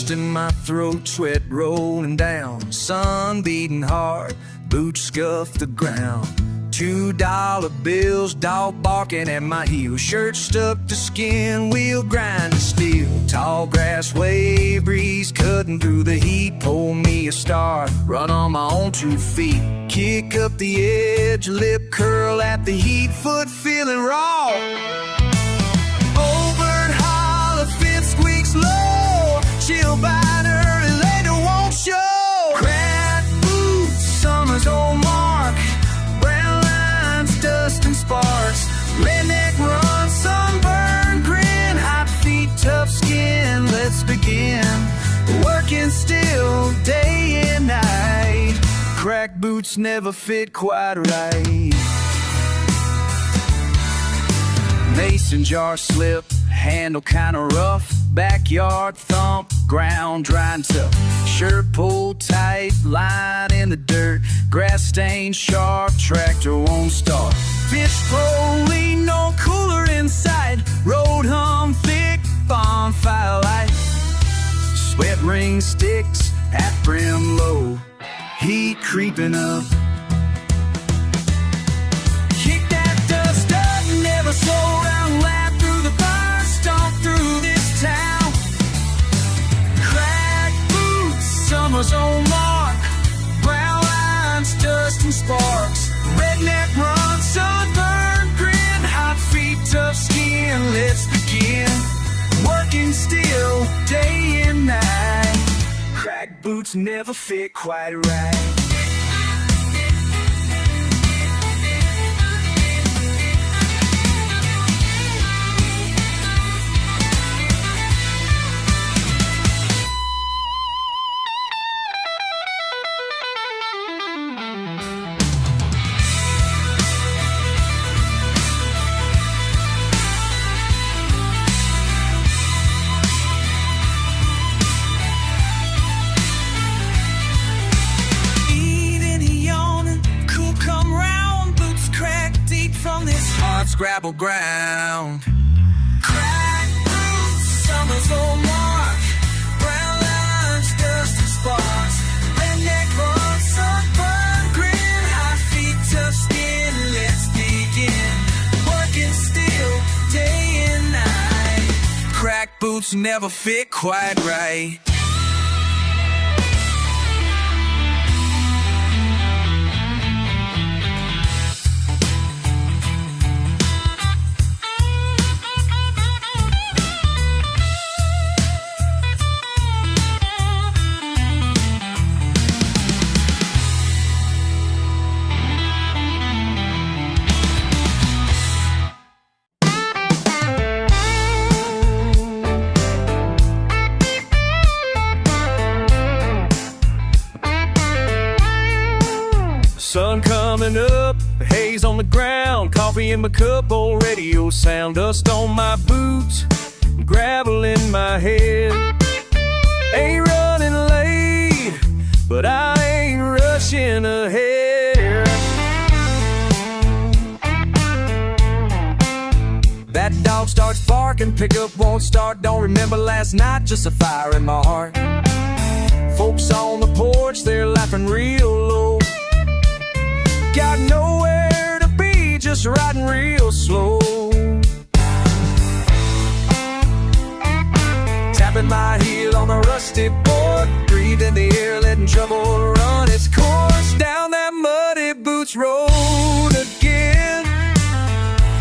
Thirst in my throat, sweat rolling down, sun beating hard, boots scuff the ground. $2 bills, dog barking at my heels, shirt stuck to skin, wheel grinding steel. Tall grass wave breeze cutting through the heat, pull me a star, run on my own 2 feet. Kick up the edge, lip curl at the heat, foot feeling raw. Overt holler, fence squeaks low, chill bite early, later won't show. Crack boots, summer's old mark, brown lines, dust and sparks. Redneck run, sunburn, grin, hot feet, tough skin. Let's begin, working still, day and night. Crack boots never fit quite right. Mason jar slip, handle kinda rough, backyard thump, ground dry and tough. Shirt pulled tight, line in the dirt, grass stained sharp, tractor won't start. Fish pole lean, no cooler inside, road hum thick, bonfire light. Sweat ring sticks, at brim low, heat creeping up. Kick that dust up, never slow down, lap through the fire, stomp through this town. Crack boots, summer's own mark, brown lines, dust and sparks. Redneck run, sunburn, grin, hot feet, tough skin. Let's begin, working still, day and night. Crack boots never fit quite right. Gravel ground. Crack boots, summer's old mark, brown lines, dust and sparks. Redneck run, sunburn, grin, hot feet, tough skin. Let's begin, working still, day and night. Crack boots never fit quite right. Sun coming up, haze on the ground, coffee in my cup, old radio sound, dust on my boots, gravel in my head. Ain't running late, but I ain't rushing ahead. That dog starts barking, pickup won't start, don't remember last night, just a fire in my heart. Folks on the porch, they're laughing real low. Got nowhere to be, just riding real slow. Tapping my heel on a rusty board, breathing the air, letting trouble run its course. Down that muddy boots road again.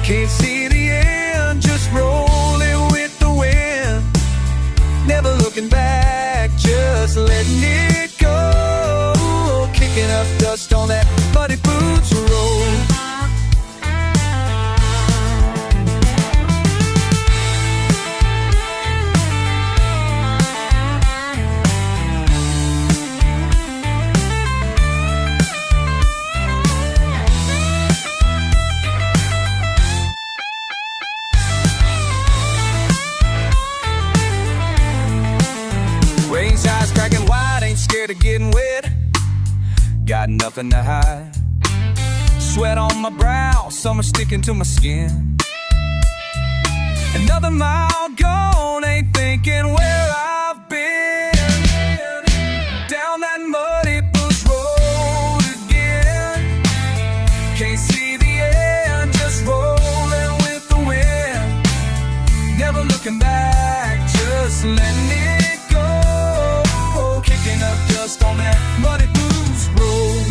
Can't see the end, just rolling with the wind. Never looking back, just letting it go. Kicking up dust on that muddy boots road. Rain's eyes cracking wide, ain't scared of getting wet. Got nothing to hide. Sweat on my brow, summer sticking to my skin. Another mile gone, ain't thinking where I've been. Can't see the end, just rolling with the wind. Never looking back, just letting it go. Kicking up dust on that muddy blues road.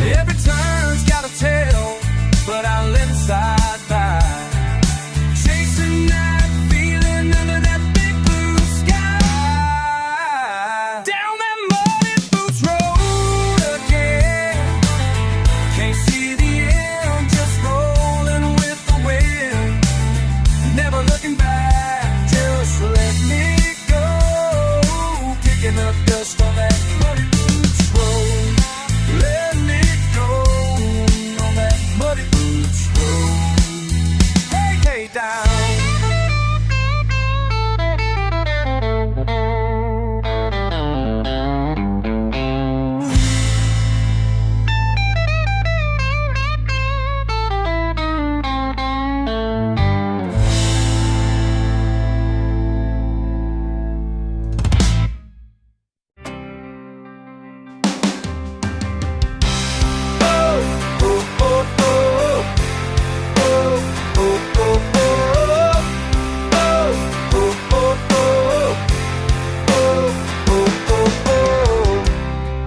Every turn's got a tail, but I'll let it slide by. Chasing that feeling under that big blue sky. Down that muddy boots road again. Can't see the end, just rolling with the wind. Never looking back, just let me go. Picking up dust on that muddy boots road. Letting it go on that muddy boots road. Hey, hey, down.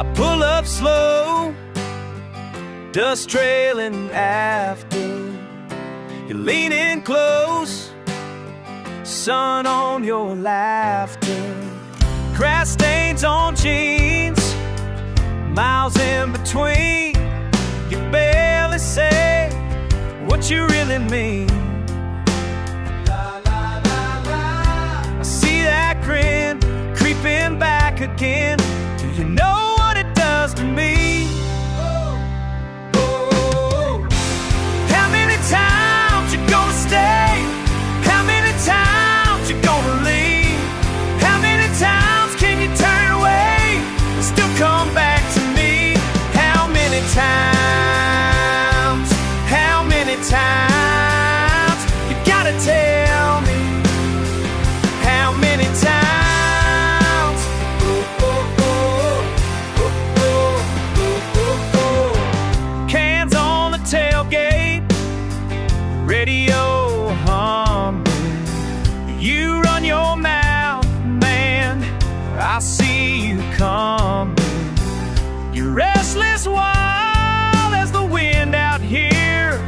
I pull up slow, dust trailing after. You're leaning close, sun on your laughter. Grass stains on jeans, miles in between. You barely say what you really mean. I see that grin creeping back again. Do you know what it does to me? How many times you gonna stay? How many times you gonna leave? How many times can you turn away and still come back to me? How many times? How many times? You gotta tell me. How many times? Cans on the tailgate, radio humming. You run your mouth, man, I see you coming. You're restless, wild as the wind out here,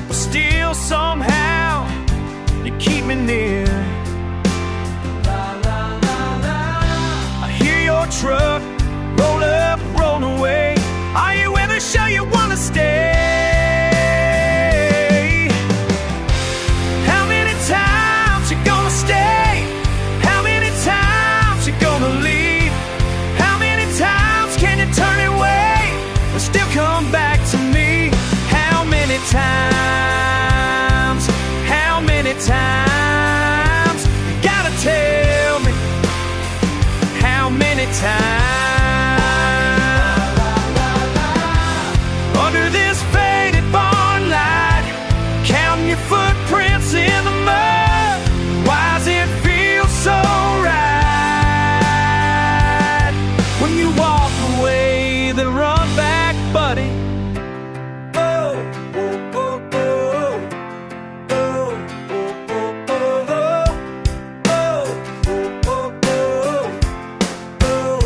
but still somehow you keep me near. I hear your truck roll up, roll away. Are you ever sure you wanna stay? How many times you gonna stay? How many times you gonna leave? How many times can you turn away and still come back to me? How many times? How many times? You gotta tell me. How many times? Under this faded barn light, counting your footprints in the mud. Why does it feel so right? When you walk away, then run back, buddy. Oh, oh, oh, oh. Oh, oh, oh, oh, oh. Oh, oh, oh, oh.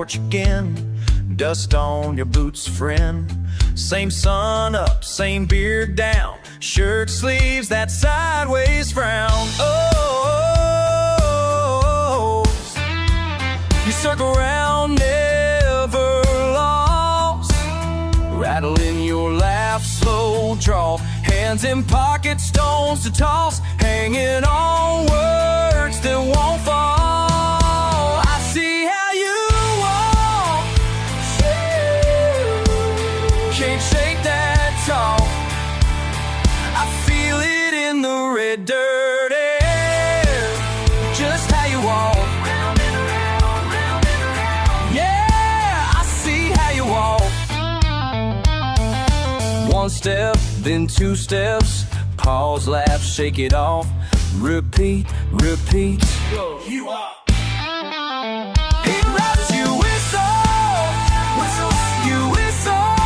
porch again. Dust on your boots, friend. Same sun up, same beard down. Shirt sleeves, that sideways frown. Oh, you circle round, never lost. Rattle in your laugh, slow draw. Hands in pocket, stones to toss. Hanging on words that won't fall. I see how you walk. Can't shake that talk. I feel it in the red dirt air. Just how you walk. Round and around, round and around. Yeah, I see how you walk. One step, then two steps. Pause, laugh, shake it off. Repeat, repeat. You are. It rides you whistle, whistle, you whistle.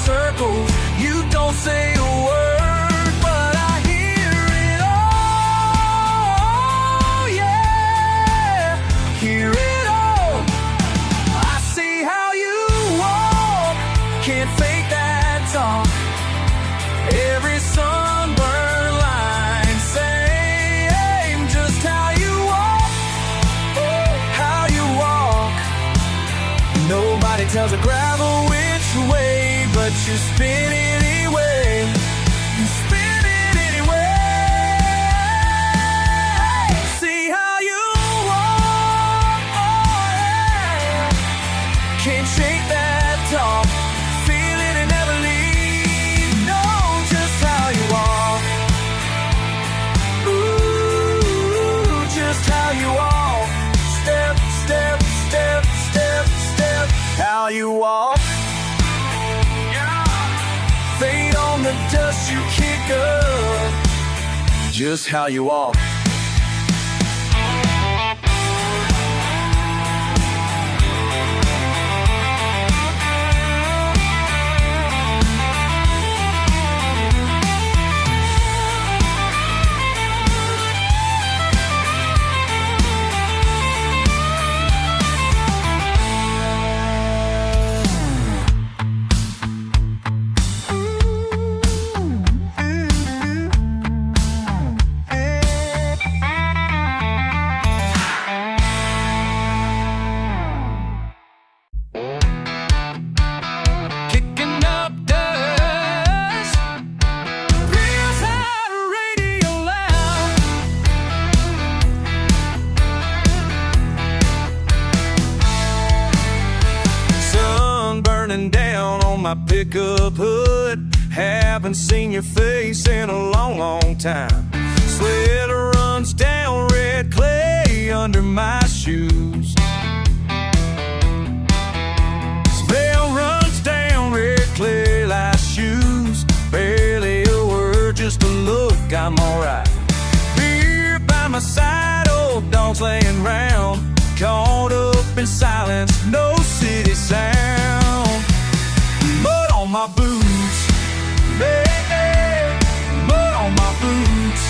Circles, you don't say a word, but I hear it all. Yeah, hear it all. I see how you walk. Can't fake that talk. Every sunburned line, same, just how you walk, how you walk. Nobody tells a gravel which way, but you spin it anyway. You spin it anyway. See how you walk, oh yeah. Can't shake that talk. Feel it and never leave. Know just how you walk. Ooh, just how you walk. Step, step, step, step, step. How you walk. Fade on the dust you kick up. Just how you walk. Kicking up dust. Real high radio loud. Sun burning down on my pickup hood. Haven't seen your face in a long, long time. Sweater runs down red clay under my shoes. Smell runs down red clay like shoes. Barely a word, just a look, I'm alright. Beer by my side, old dogs laying round. Caught up in silence, no city sound. Mud on my boots, hey, mud on my boots.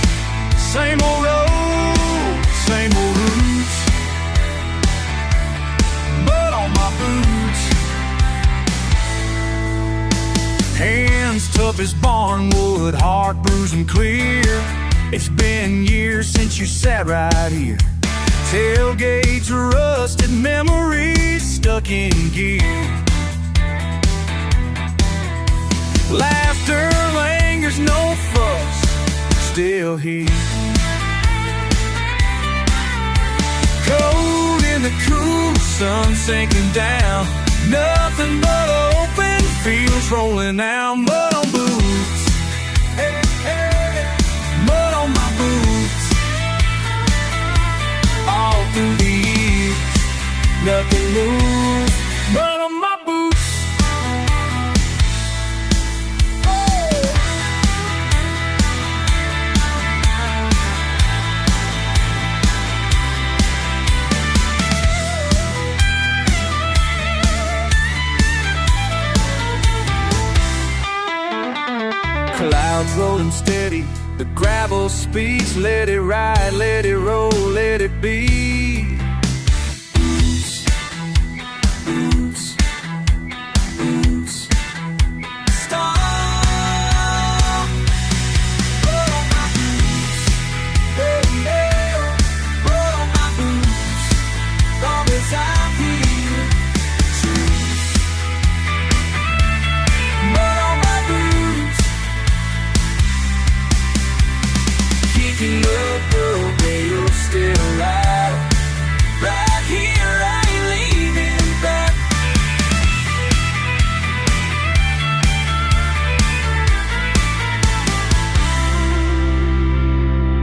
Same old road, same old roots. Mud on my boots. Hands tough as barnwood, heart bruising clear. It's been years since you sat right here. Tailgates, rusted memories stuck in gear. Laughter lingers, no fuss, still here. Cold in the cool sun sinking down. Nothing but open fields rolling out. Mud on boots, hey, hey. Mud on my boots. All through the years, nothing moves. Mud on my boots. Clouds rolling steady, the gravel speaks. Let it ride, let it roll, let it be. Kicking up the radio, still loud. Right here, I ain't leaving back.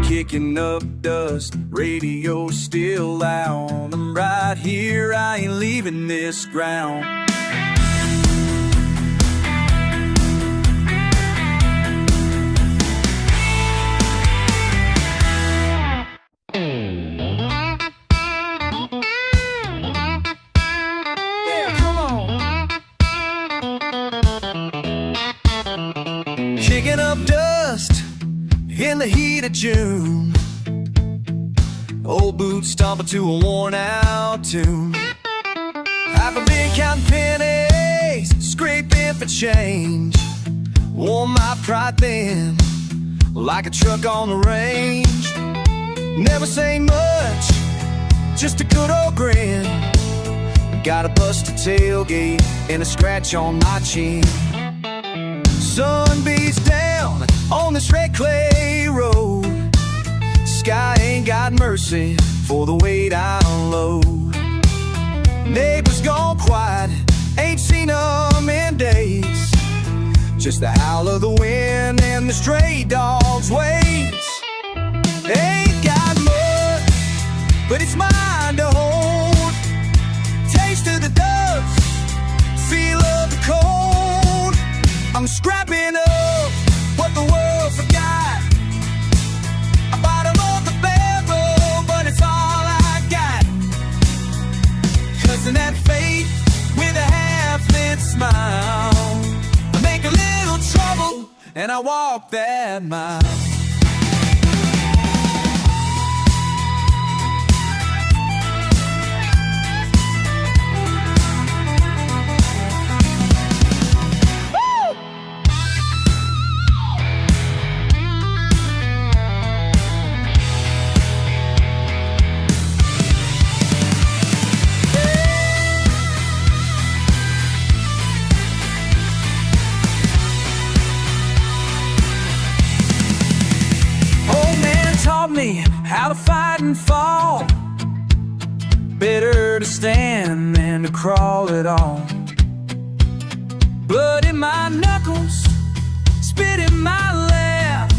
Kicking up dust, radio still loud. I'm right here, I ain't leaving this ground. Yeah, come on. Kicking up dust in the heat of June. Old boots stomping to a worn out tune. I've been counting pennies, scraping for change. Wore my pride then, like a truck on the range. Never saying much, just a good old grin. Got a busted tailgate and a scratch on my chin. Sun beats down on this red clay road. Sky ain't got mercy for the weight I unload. Neighbors gone quiet, ain't seen them in days. Just the howl of the wind and the stray dog's ways. Ain't got much, but it's mine to hold. Taste of the dust, feel of the cold. I'm scrapping up what the world forgot. Bottom of the barrel, but it's all I got. Cussing that fate with a half-lit smile. I make a little trouble and I walk that mile. Me how to fight and fall. Better to stand than to crawl at all. Blood in my knuckles, spit in my lap.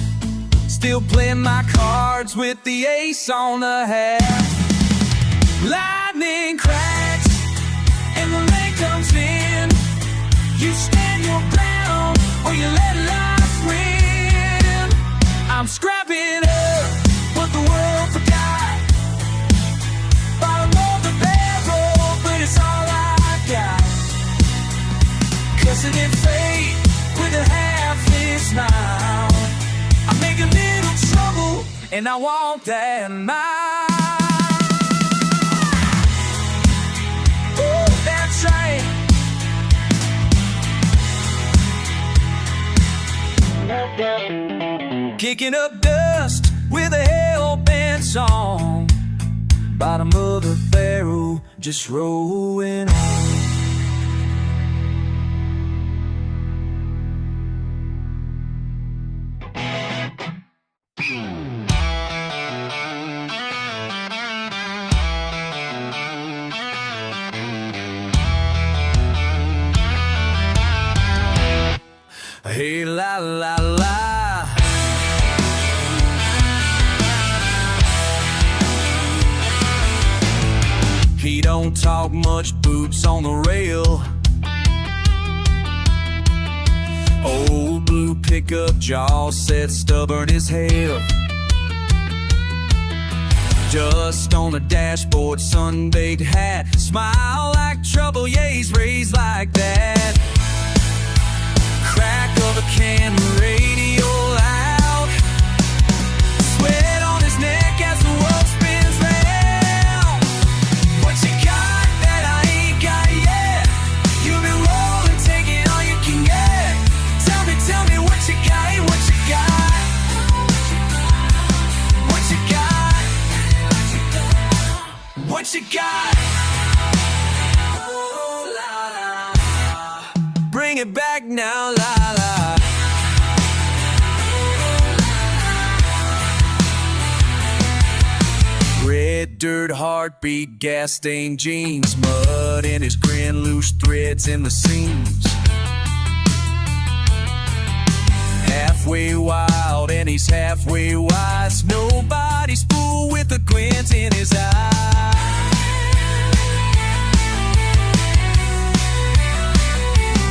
Still playing my cards with the ace on the half. Lightning cracks and the rain comes in. You stand your ground or you let life win. I'm scrapping up what the world forgot. Bottom of the barrel, but it's all I got. Cussing in fate with a half-lit smile. I make a little trouble and I want that mile. Ooh, that's right. Kicking up dust with a hell-bent song. Bottom of the barrel, just rolling on. Hey, la la la. He don't talk much, boots on the rail. Old blue pickup, jaw set, stubborn as hell. Dust on the dashboard, sun-baked hat. Smile like trouble, yeah, he's raised like that. Crack of a can, radio loud. Sweat on his neck as the world spins round. What you got that I ain't got yet? You've been rolling, taking all you can get. Tell me what you got, what you got. What you got? What you got? Oh, la, la. Bring it back now, la la. dirt, heartbeat, gas stained jeans, mud in his grin, loose threads in the seams. Halfway wild and he's halfway wise, nobody's fool with a glint in his eye.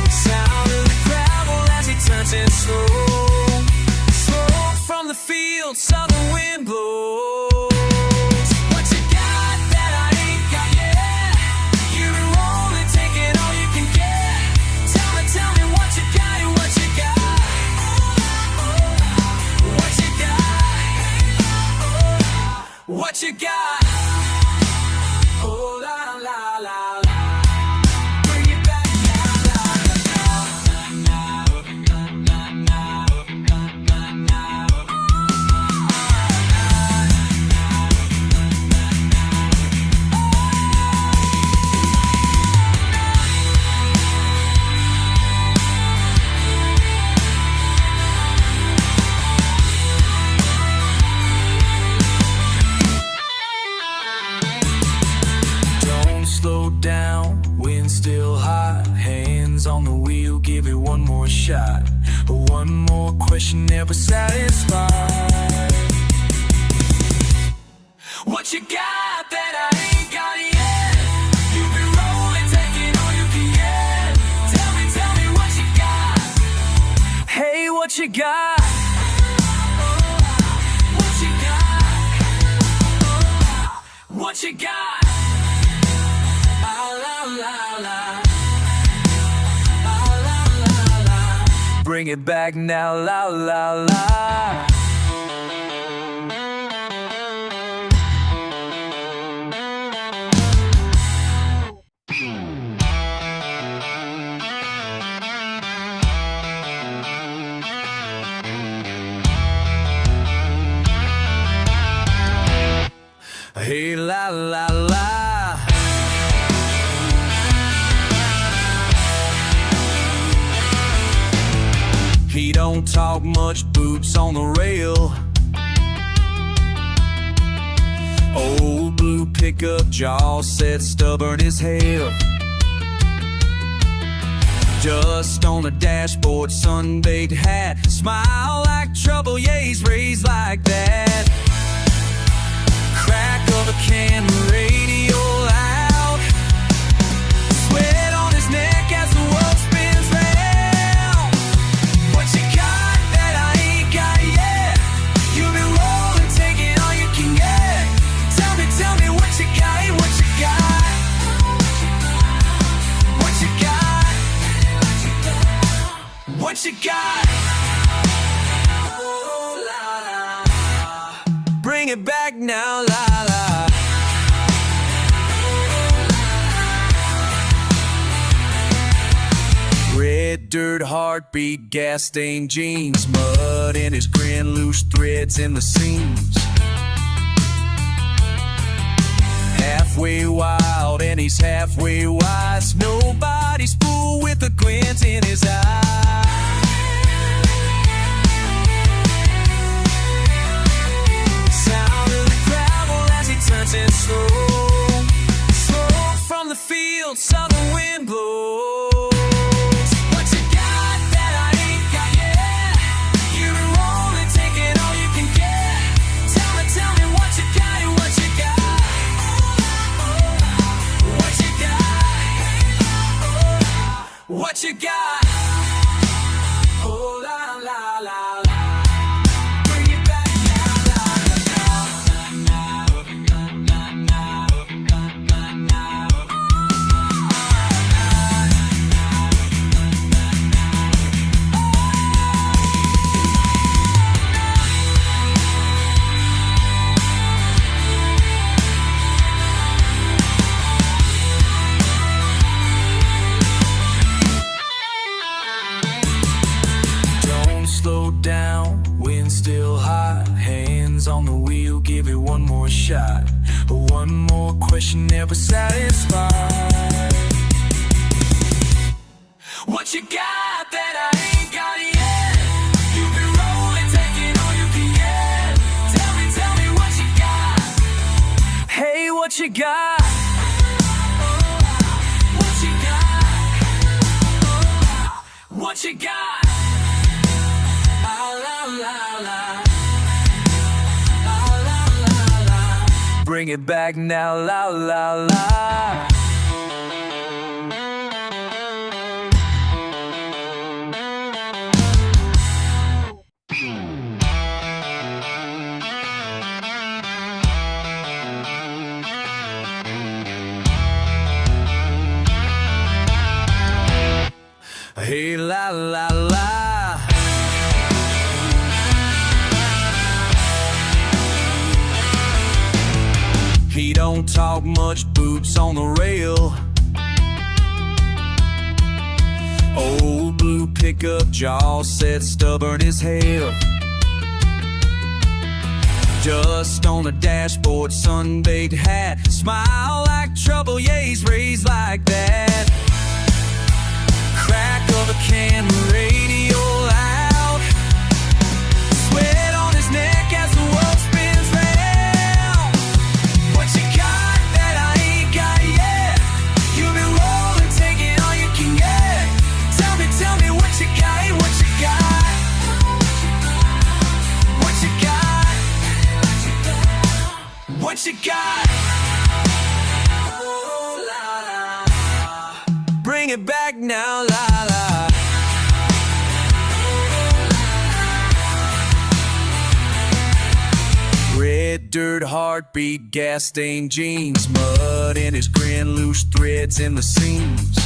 Sound of the gravel as he turns in slow. Smoke from the field, southern wind blows. What you got that I ain't got yet? You've been rolling, taking all you can get. Tell me what you got and what you got. What you got? What you got? Oh la la la la. Bring it back now, la slow down, wind still hot, hands on the wheel, give it one more shot. One more question, never satisfied. What you got that I ain't got yet? You've been rolling, taking all you can get. Tell me what you got. Hey, what you got? What you got? What you got? Bring it back now, la la la. Hey, la la la. He don't talk much, boots on the rail. Old blue pickup, jaw set, stubborn as hell. Dust on the dashboard, sun-baked hat. Smile like trouble, yeah, he's raised like that. Crack of a can, radio loud. Sweat on his neck as the world spins round. What you got that I ain't got yet? You've been rolling, taking all you can get. Tell me what you got, what you got. What you got? What you got? Oh, la, la. Bring it back now, la la. Red dirt, heartbeat, gas stained jeans, mud in his grin, loose threads in the seams. Halfway wild and he's halfway wise, nobody's fool with a glint in his eye. Sound of the gravel as he turns in slow. Smoke from the field, southern wind blows. What you got that I ain't got yet? You've been rolling, taking all you can get. Tell me what you got and what you got. What you got? What you got? Oh la la la la. Bring it back now, la slow down, wind still hot, hands on the wheel, give it one more shot. One more question, never satisfied. What you got that I ain't got yet? You've been rolling, taking all you can get. Tell me what you got. Hey, what you got? What you got? What you got? La la la la. La la la la. Bring it back now, la la la. Hey la la la. He don't talk much, boots on the rail. Old blue pickup, jaw set, stubborn as hell. Dust on the dashboard, sun-baked hat. Smile like trouble, yeah, he's raised like that. Crack of a can, radio loud. Sweat on his neck as the world spins round. What you got that I ain't got yet? You've been rolling, taking all you can get. Tell me what you got, hey, what you got? What you got? What you got? Oh, la, la. Bring it back now, la la. Red dirt, heartbeat, gas stained jeans, mud in his grin, loose threads in the seams.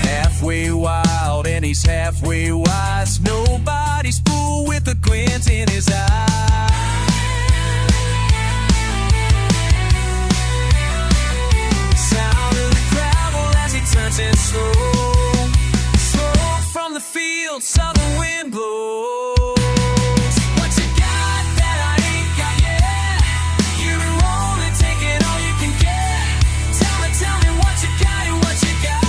Halfway wild and he's halfway wise. Nobody's fool with a glint in his eye. Sound of the gravel as he turns in slow. Smoke from the field, southern wind blows. What you got that I ain't got yet? You've been rolling, taking all you can get. Tell me what you got, what you got?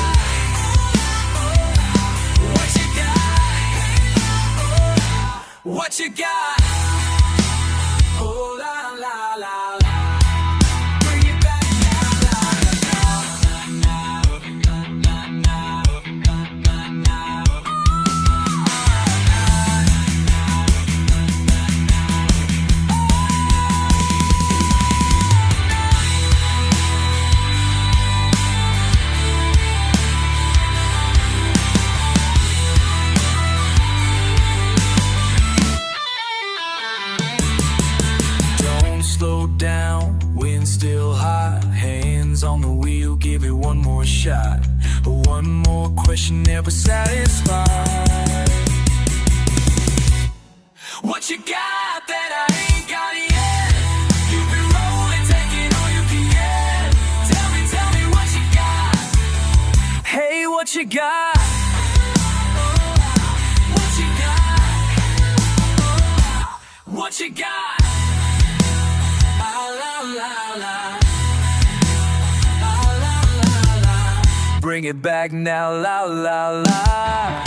What you got? What you got? Oh la la la la. Bring it back now, la slow down, wind still hot, hands on the wheel, give it one more shot. One more question, never satisfied. What you got that I ain't got yet? You've been rolling, taking all you can get. Tell me what you got. Hey, what you got? What you got? What you got? La la la la. La la la la. Bring it back now, la la la.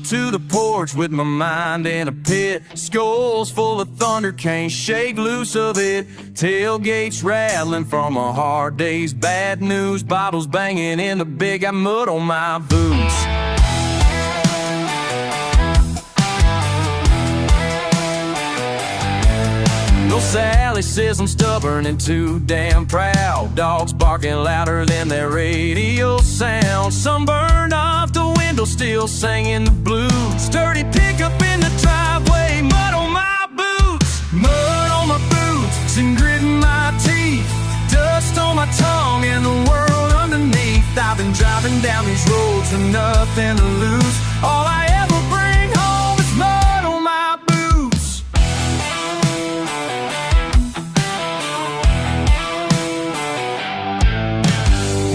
To the porch with my mind in a pit. Skulls full of thunder, can't shake loose of it. Tailgates rattling from a hard day's bad news. Bottles banging in the big, got mud on my boots. No Sally says I'm stubborn and too damn proud. Dogs barking louder than their radio sound. Sunburned off the window, still singing the blues. Sturdy pickup in the driveway, mud on my boots. Mud on my boots and grit in my teeth. Dust on my tongue and the world underneath. I've been driving down these roads with nothing to lose. All I ever bring home is mud on my boots.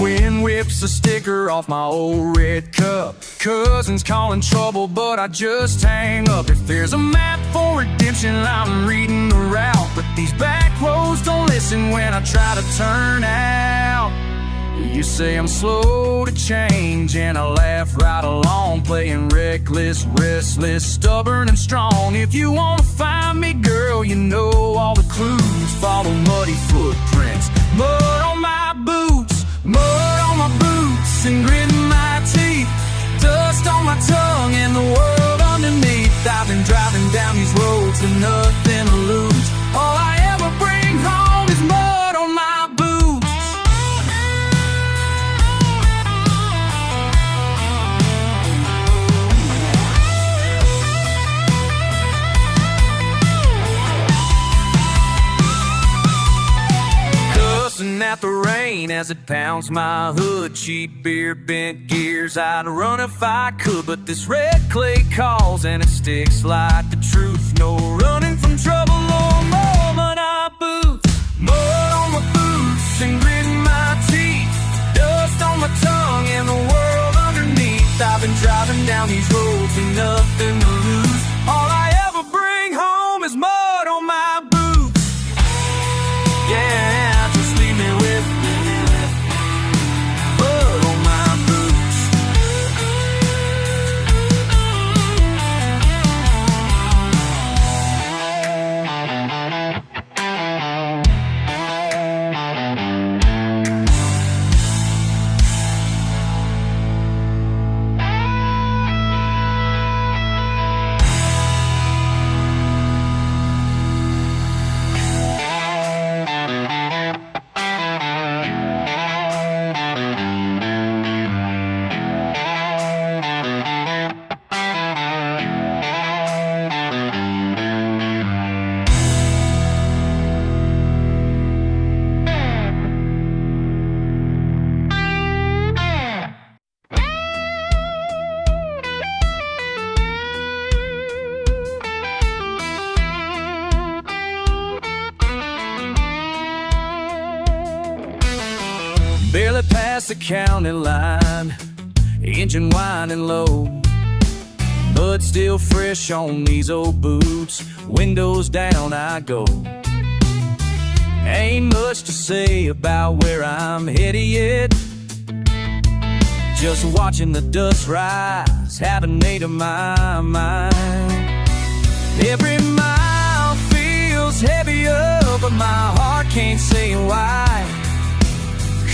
Wind whips a sticker liquor off my old red cup. Cousins calling trouble, but I just hang up. If there's a map for redemption, I'm reading the route. But these back roads don't listen when I try to turn out. You say I'm slow to change, and I laugh right along, playing reckless, restless, stubborn and strong. If you wanna find me, girl, you know all the clues. Follow muddy footprints, mud on my boots, mud on my boots, and grit in my teeth, dust on my tongue, and the world underneath. I've been driving down these roads with nothing to lose. All I ever bring home is mud on my boots. At the rain as it pounds my hood, cheap beer, bent gears. I'd run if I could, but this red clay calls and it sticks like the truth. No running from trouble or more. Mud on my boots, mud on my boots, and grit in my teeth, dust on my tongue, and the world underneath. I've been driving down these roads with nothing to lose. All I ever bring home is mud on my boots. Yeah. Barely past the county line, engine whining low, mud still fresh on these old boots, windows down I go. Ain't much to say about where I'm headed yet, just watching the dust rise had a made of my mind. Every mile feels heavier, but my heart can't say why.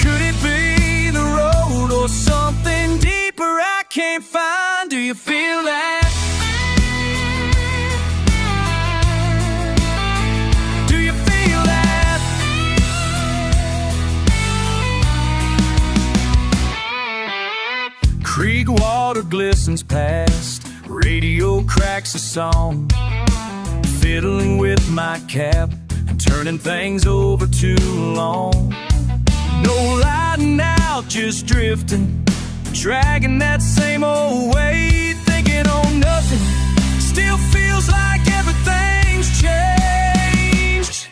Could it be the road or something deeper I can't find? Do you feel that? Do you feel that? Creek water glistens past, radio cracks a song, fiddling with my cap and turning things over too long. No lighting out, just drifting, dragging that same old weight, thinking on nothing. Still feels like everything's changed.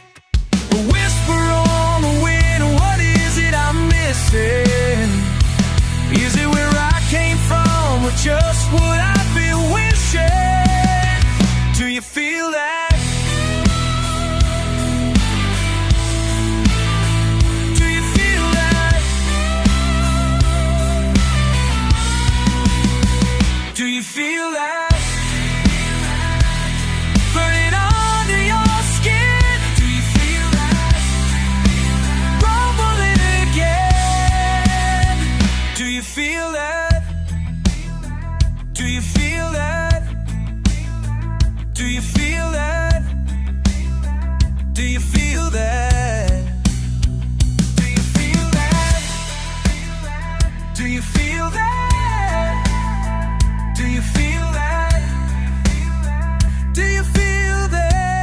A whisper on the wind, what is it I'm missing? Is it where I came from, or just what I've been wishing? Do you feel that? Do you feel that? Burning under your skin. Do you feel that? Rumbling again. Do you feel that? Do you feel that? Do you feel that? Do you feel that? Do you feel that? Do you feel that? Do you feel that? Do you feel that?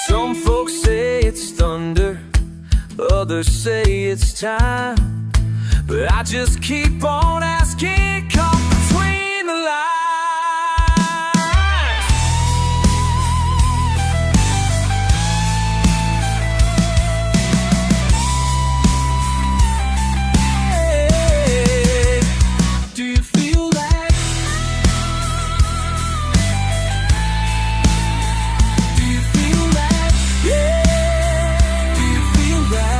Some folks say it's thunder, others say it's time. but I just keep on asking, come between the lines. Hey, do you feel that? Do you feel that? Yeah, do you feel that?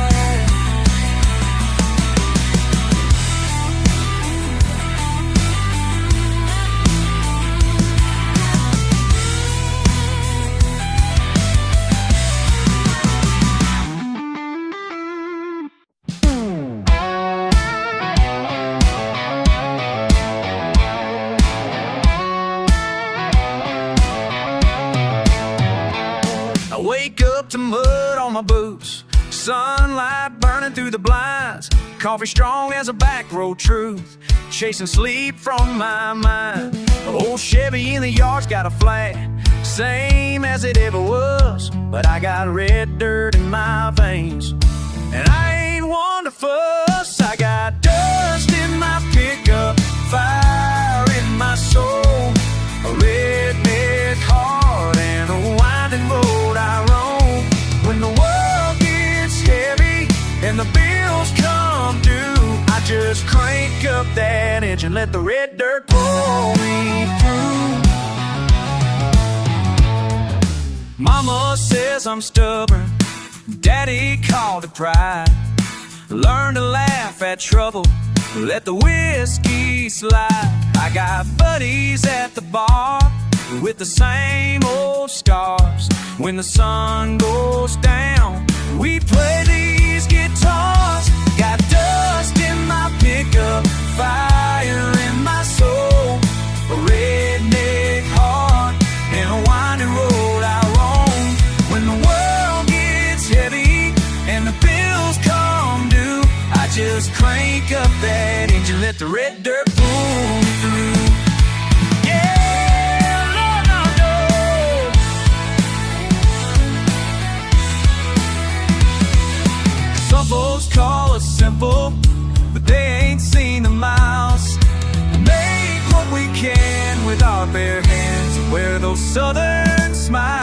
I wake up to mud on my boots, sunlight burning through the blinds, coffee strong as a back road truth, chasing sleep from my mind. Old Chevy in the yard's got a flat, same as it ever was, but I got red dirt in my veins, and I ain't one to fuss. I got dust in my pickup, fire in my soul, a redneck heart and a winding road I roam. When the world gets heavy and the bills come due, I just crank up that engine, let the red dirt pull me through. Mama says I'm stubborn, Daddy called it pride. Learn to laugh at trouble, let the whiskey slide. I got buddies at the bar with the same old scars. When the sun goes down, we play these guitars. Got dust in my pickup, fire in my soul, a redneck heart and a winding road I roam. When the world gets heavy and the bills come due, I just crank up that engine, let the red dirt pull me through. Yeah, Lord, I know. Some folks call us simple, but they ain't seen the miles. Make what we can with our bare hands and wear those southern smiles.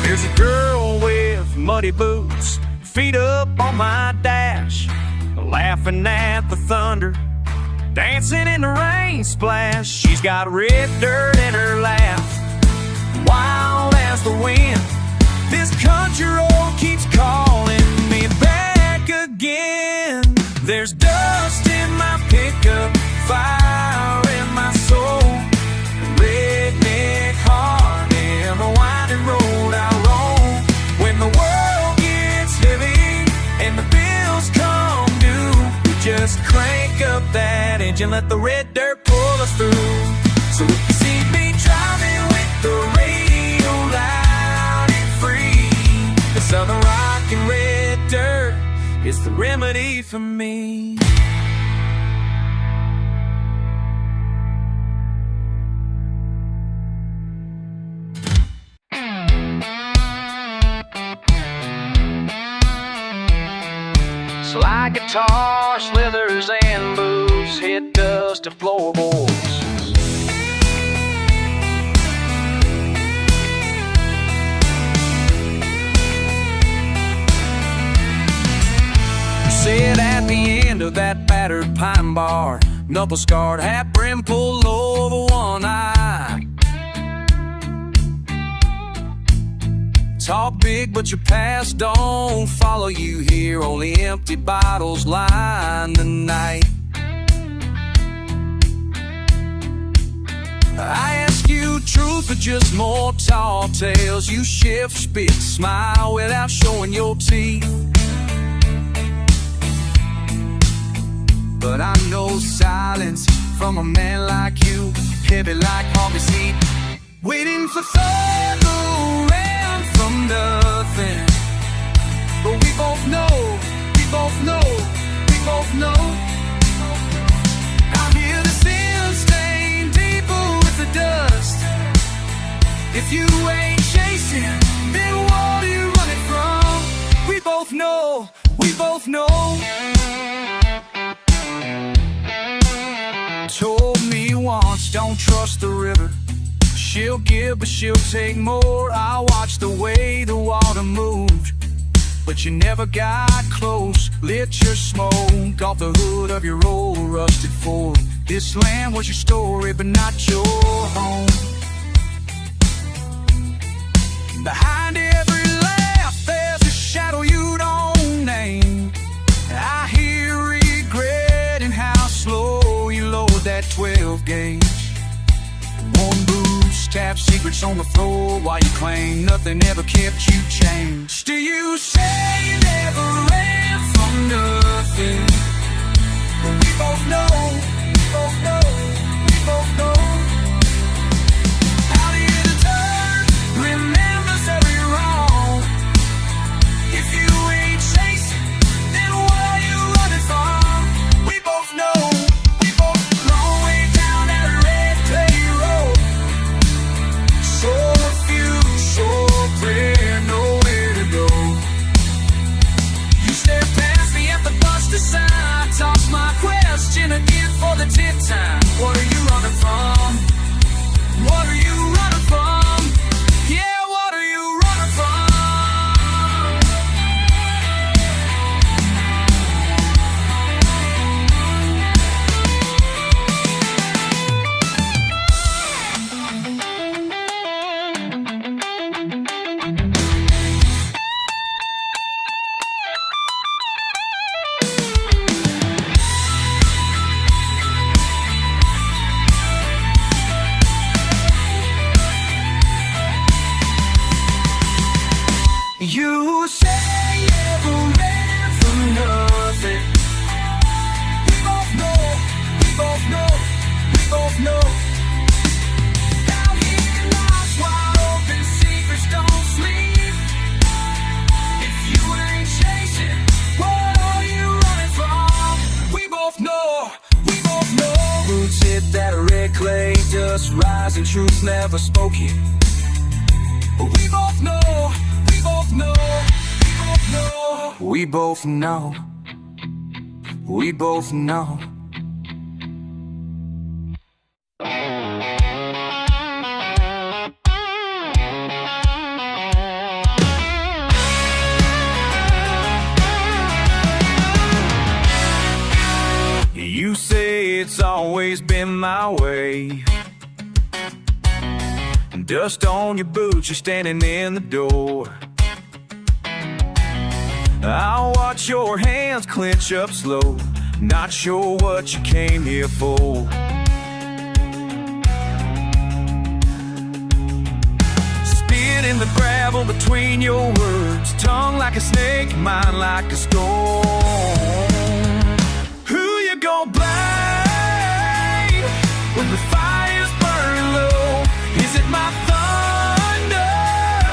There's a girl with muddy boots, feet up on my dash, laughing at the thunder, dancing in the rain splash. She's got red dirt in her lap, wild as the wind. This country road keeps calling me back again. There's dust in my pickup, fire in my soul, redneck heart and a winding road I roam. When the world gets heavy and the bills come due, we just crank up that engine, let the red dirt pull us through. So if you see me driving with the radio loud and free, the southern rock and red dirt is the remedy for me. Slide guitar, slithers and booze, hit dust and floorboards. Sit at the end of that battered pine bar, knuckle scarred, hat brim pulled over one eye. Talk big, but your past don't follow you here. Only empty bottles line the night. I ask you truth or just more tall tales. You shift, spit, smile without showing your teeth. But I know silence from a man like you, heavy like coffee seat, waiting for February. from nothing. But we both know, we both know, we both know. Out here the sin stain deeper with the dust. If you ain't chasing, then what are you running from? We both know, we both know. Told me once, don't trust the river. She'll give, but she'll take more. I watched the way the water moved, but you never got close. Lit your smoke off the hood of your old rusted Ford. This land was your story, but not your home. Behind every laugh, there's a shadow you don't name. I hear regret in how slow you load that 12 gauge. Worn boots, tap secrets on the floor, while you claim nothing ever kept you changed. Do you say you never ran from nothing? We both know, we both know, we both know. Out here to turn, remembers every wrong. If you ain't chasing, then what are you running from? We both know, we both long way down that red clay road. So few, so clear, nowhere to go. You stare past me at the bus to sign. Toss my question again for the 10th time. What are you running from? What are you running from? Yeah, what are you running from? You say you never ran from nothing. We both know, we both know, we both know. Out here lies wide open, secrets don't sleep. If you ain't chasing, what are you running from? We both know, we both know. Roots hit that red clay, dust rise and truth never spoken. We both know, we both know, we both know. We both know, we both know. You say it's always been my way. Dust on your boots, you're standing in the door. I'll watch your hands clench up slow, not sure what you came here for. Spit in the gravel between your words, tongue like a snake, mind like a storm. Who you gonna blame when the fire's burning low? Is it my thunder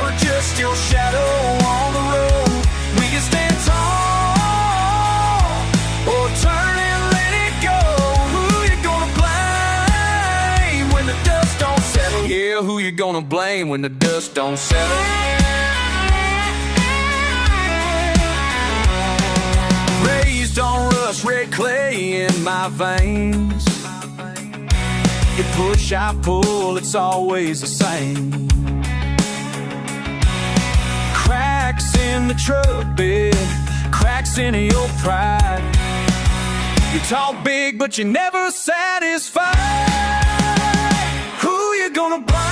or just your shadow on the road? We can stand tall or turn and let it go. Who you gonna blame when the dust don't settle? Yeah, who you gonna blame when the dust don't settle? Raised on rust, red clay in my veins. You push, I pull, it's always the same. Cracks in the truck bed, cracks in your pride. You talk big, but you're never satisfied. Who you gonna blame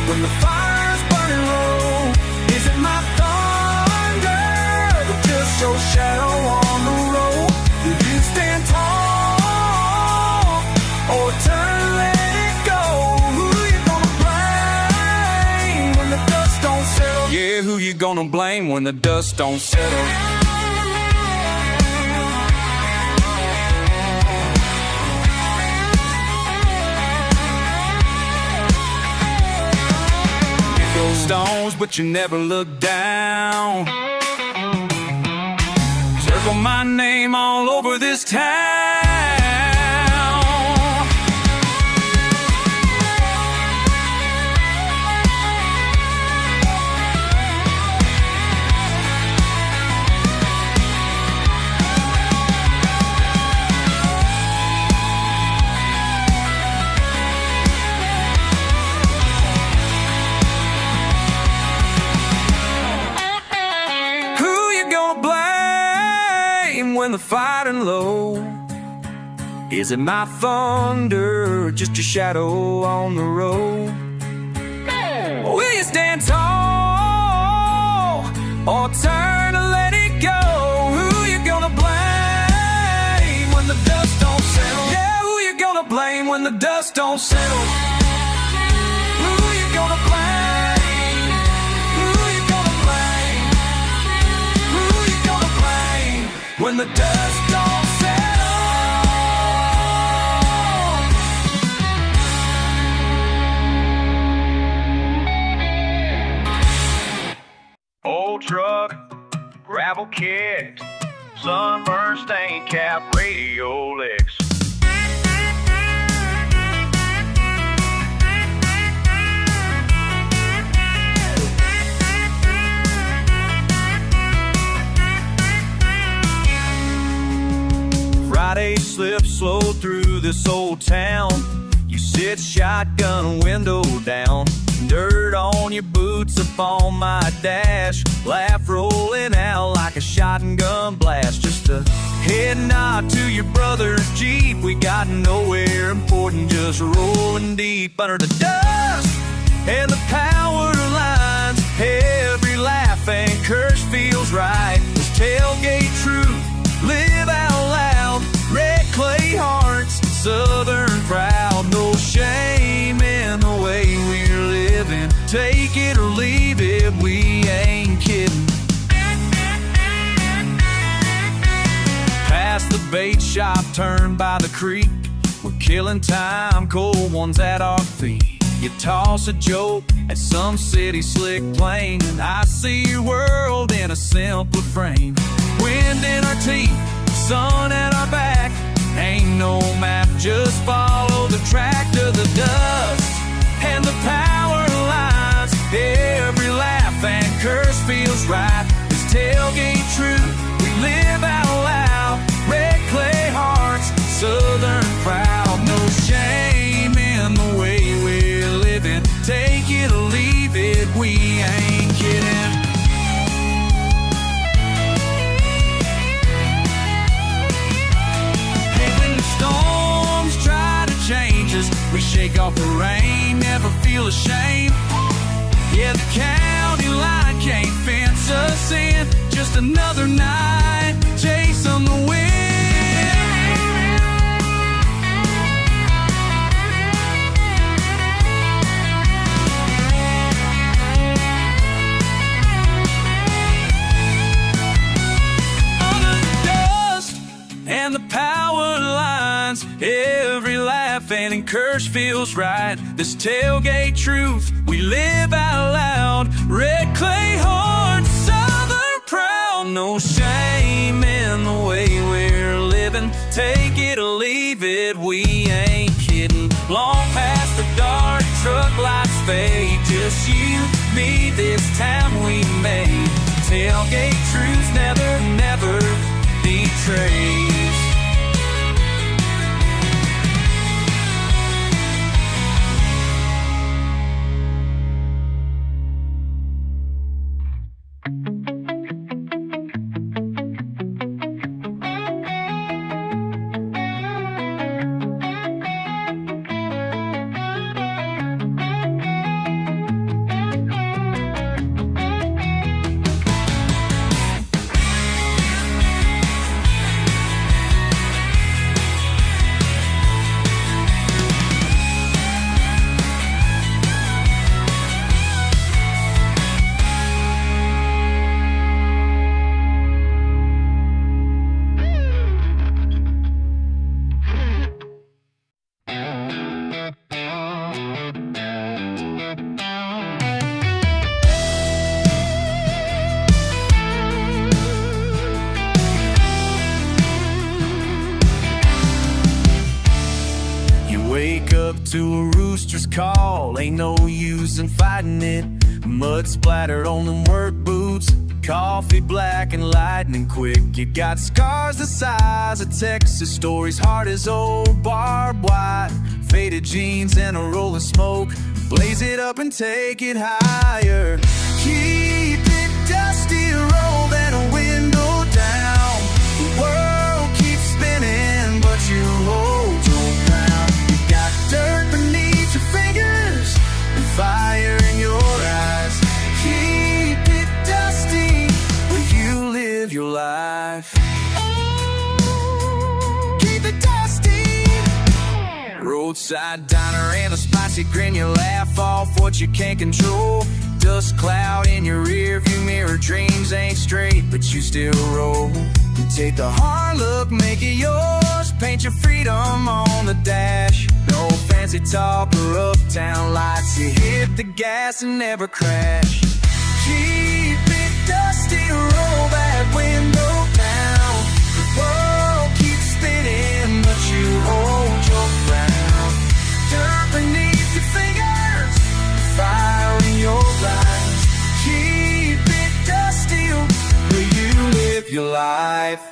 when the fire's burning low? Is it my thunder or just your shadow on the road? Do you stand tall or turn and let it go? Who you gonna blame when the dust don't settle? Yeah, who you gonna blame when the dust don't settle? If throw stones, but you never look down. Circle my name all over this town. When the fighting low, is it my thunder or just your shadow on the road? Will you stand tall or turn and let it go? Who you gonna blame when the dust don't settle? Yeah, who you gonna blame when the dust don't settle? Who you gonna blame? Who you gonna blame? Who you gonna blame when the dust don't settle? Old truck, gravel kicks, sunburn stain cap, radio licks. Friday slip slow through this old town. You sit shotgun window down, dirt on your boots up on my dash, laugh rolling out like a shotgun blast. Just a head nod to your brother's Jeep. We got nowhere important, just rolling deep under the dust and the power lines. Every laugh and curse feels right. This tailgate truth, live out loud. Red clay hearts, southern proud. No shame in the way we're living. Take it or leave it, we ain't kidding. Past the bait shop, turn by the creek. We're killing time, cold ones at our feet. You toss a joke at some city slick plane, and I see your world in a simpler frame. Wind in our teeth, sun at our back. Ain't no map, just follow the track to the dust and the power lines. Every laugh and curse feels right. This tailgate truth, we live out loud. Red clay hearts, southern proud. No shame in the way we're living. Take it or leave it, we ain't kidding. Storms try to change us. We shake off the rain, never feel ashamed. Yeah, the county line can't fence us in. Just another night, chasing the wind. Under the dust and the power lines, every laugh and curse feels right. This tailgate truth, we live out loud. Red clay heart, southern proud. No shame in the way we're living. Take it or leave it, we ain't kidding. Long past the dark, truck lights fade. Just you, me, this town we made. Tailgate truth never, never betrays. to a rooster's call. Ain't no use in fighting it. Mud splattered on them work boots. Coffee black and lightning quick. You got scars the size of Texas. Stories hard as old barbed wire. Faded jeans and a roll of smoke. Blaze it up and take it higher. Keep it dusty, roll that window down. The world keeps spinning, but you hold your ground. You got dirt beneath your fingers and fire in your eyes. Keep it dusty when you live your life. Keep it dusty. Roadside diner and a spicy grin. You laugh off what you can't control. Dust cloud in your rear view mirror. Dreams ain't straight, but you still roll. You take the hard look, make it yours. Paint your freedom on the dash. No fancy top or uptown lights. You hit the gas and never crash. Keep it dusty, roll that window down. The world keeps spinning, but you hold your ground. Dirt beneath your fingers, fire in your eyes. Keep it dusty where you live your life.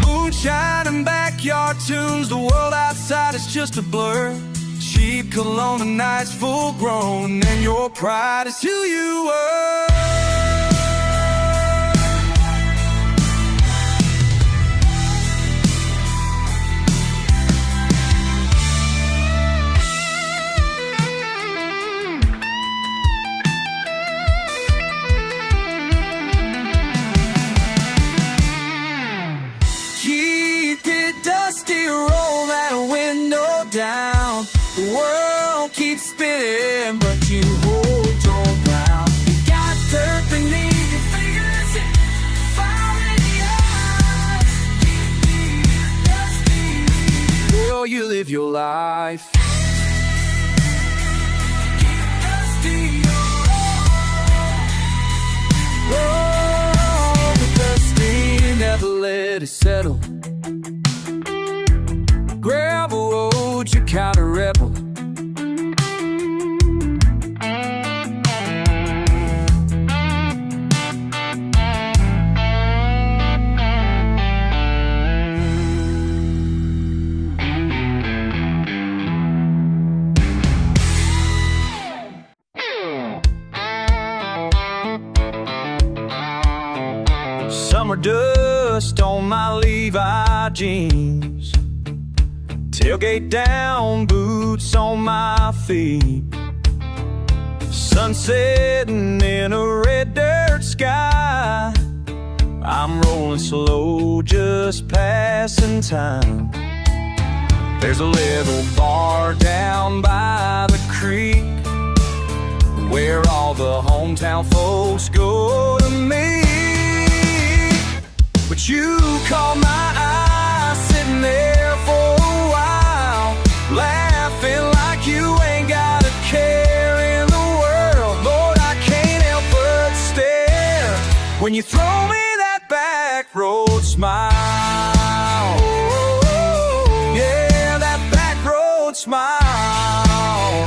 Moonshine and backyard tunes. The world outside is just a blur. Cheap cologne and nights full grown, and your pride is who you were. Keep it dusty, roll that window down. The world keeps spinning, but you hold your ground. You got dirt beneath your fingers and fire in the eyes. Keep it dusty. Well, you live your life. Keep it dusty, roll the dusty, never let it settle. Gravel road, you kind of rebel. Summer dust on my Levi jeans. Tailgate down, boots on my feet. Sun setting in a red dirt sky. I'm rolling slow, just passing time. There's a little bar down by the creek where all the hometown folks go to meet. But you caught my eye sitting there for a while, laughing like you ain't got a care in the world. Lord, I can't help but stare when you throw me that back road smile. Yeah, that back road smile.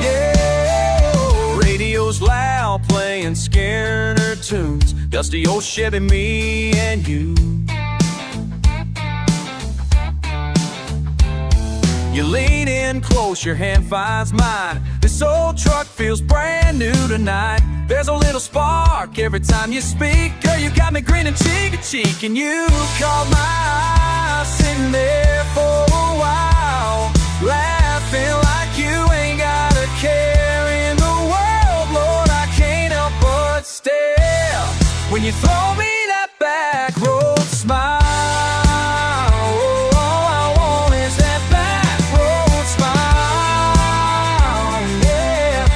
Yeah. Radio's loud, playing Skinner tunes. Dusty old Chevy, me and you. You lean in close, your hand finds mine. This old truck feels brand new tonight. There's a little spark every time you speak. Girl, you got me grinning cheek to cheek. And you caught my eye sitting there for a while, laughing like you ain't got a care in the world. Lord, I can't help but stare when you throw me that back road smile. All I want is that back road smile. Yeah,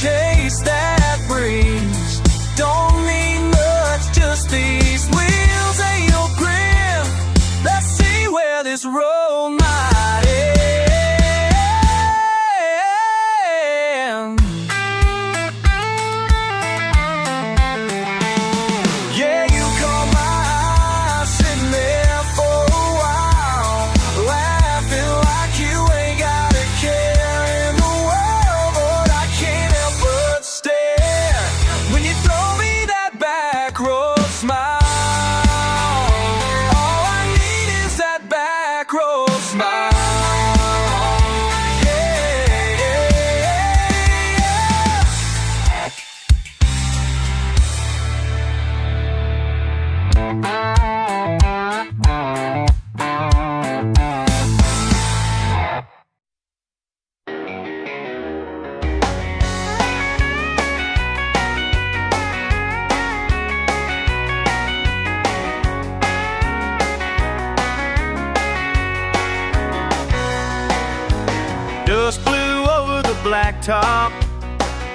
chase that breeze. Don't need much, just these wheels and your grip. Let's see where this road might end. Yeah, you caught my eye, sitting there for a while, laughing like you ain't got a care in the world. But I can't help but stare when you throw me that back road smile. All I need is that back road smile. Yeah, yeah, yeah. Dust flew over the blacktop,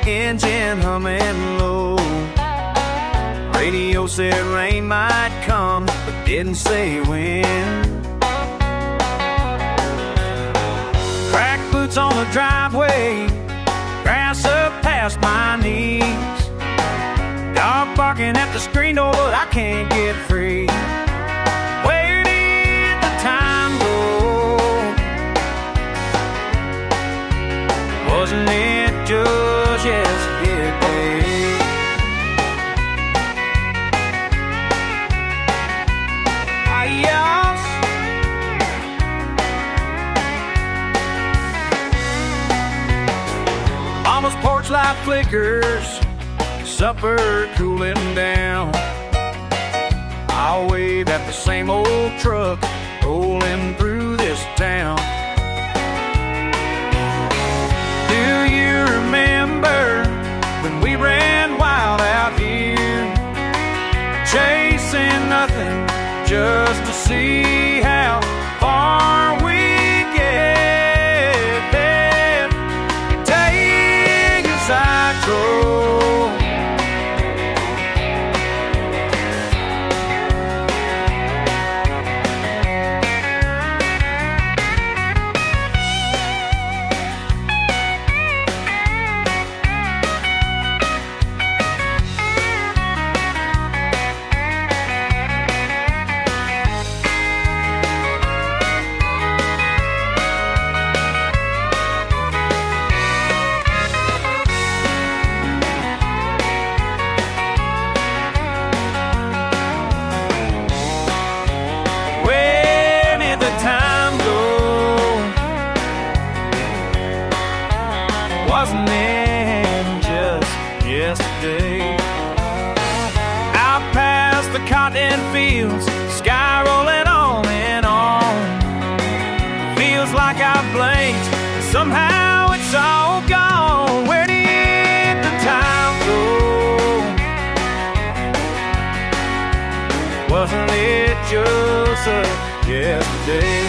engine humming low. Radio said rain might come, but didn't say when. Cracked boots on the driveway, grass up past my knees. Dog barking at the screen door, but I can't get free. Where did the time go? Wasn't it just yesterday? Adios. Mama's porch light flickers, supper cooling down. I'll wave at the same old truck rolling through this town. Do you remember when we ran wild out here, chasing nothing just to see how far we get? Take a side road. Wasn't it just yesterday? Out past the cotton fields, sky rolling on and on. Feels like I blinked, somehow it's all gone. Where did the time go? Wasn't it just yesterday?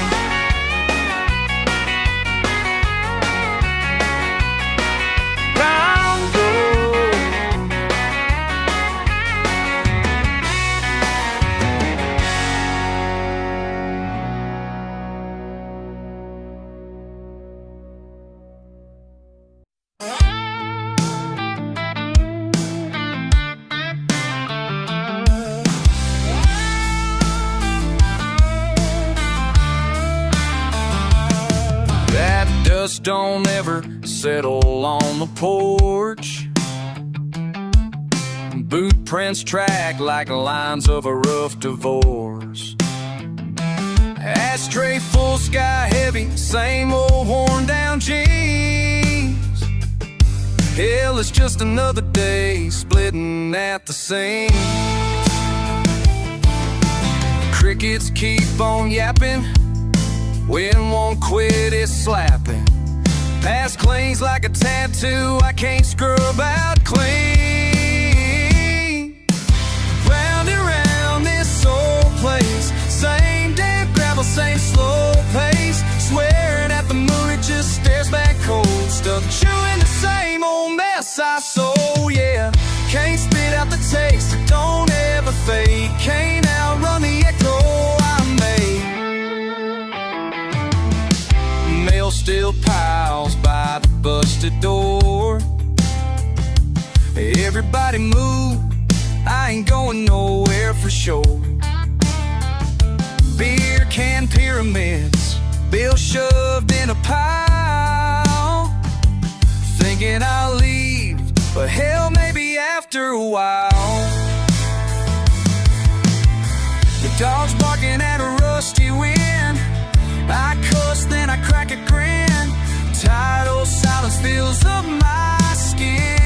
Dust don't ever settle on the porch. Boot prints track like lines of a rough divorce. Ashtray full, sky heavy, same old worn down jeans. Hell, it's just another day splitting at the seams. Crickets keep on yapping, wind won't quit its slapping. Past cleans like a tattoo, I can't scrub out clean. Round and round this old place, same damn gravel, same slow pace. Swearing at the moon, it just stares back cold. Stuck chewing the same old mess mess I sow, yeah. Can't spit out the taste, it don't ever fade. Can't outrun the echo I made. Mail still piles by the busted door. Everybody move, I ain't going nowhere for sure. Beer can pyramids, bill shoved in a pile. Thinking I'll leave, but hell, maybe after a while. The dog's barking at a rusty wind. I cuss, then I crack a grin. Tidal silence fills up my skin.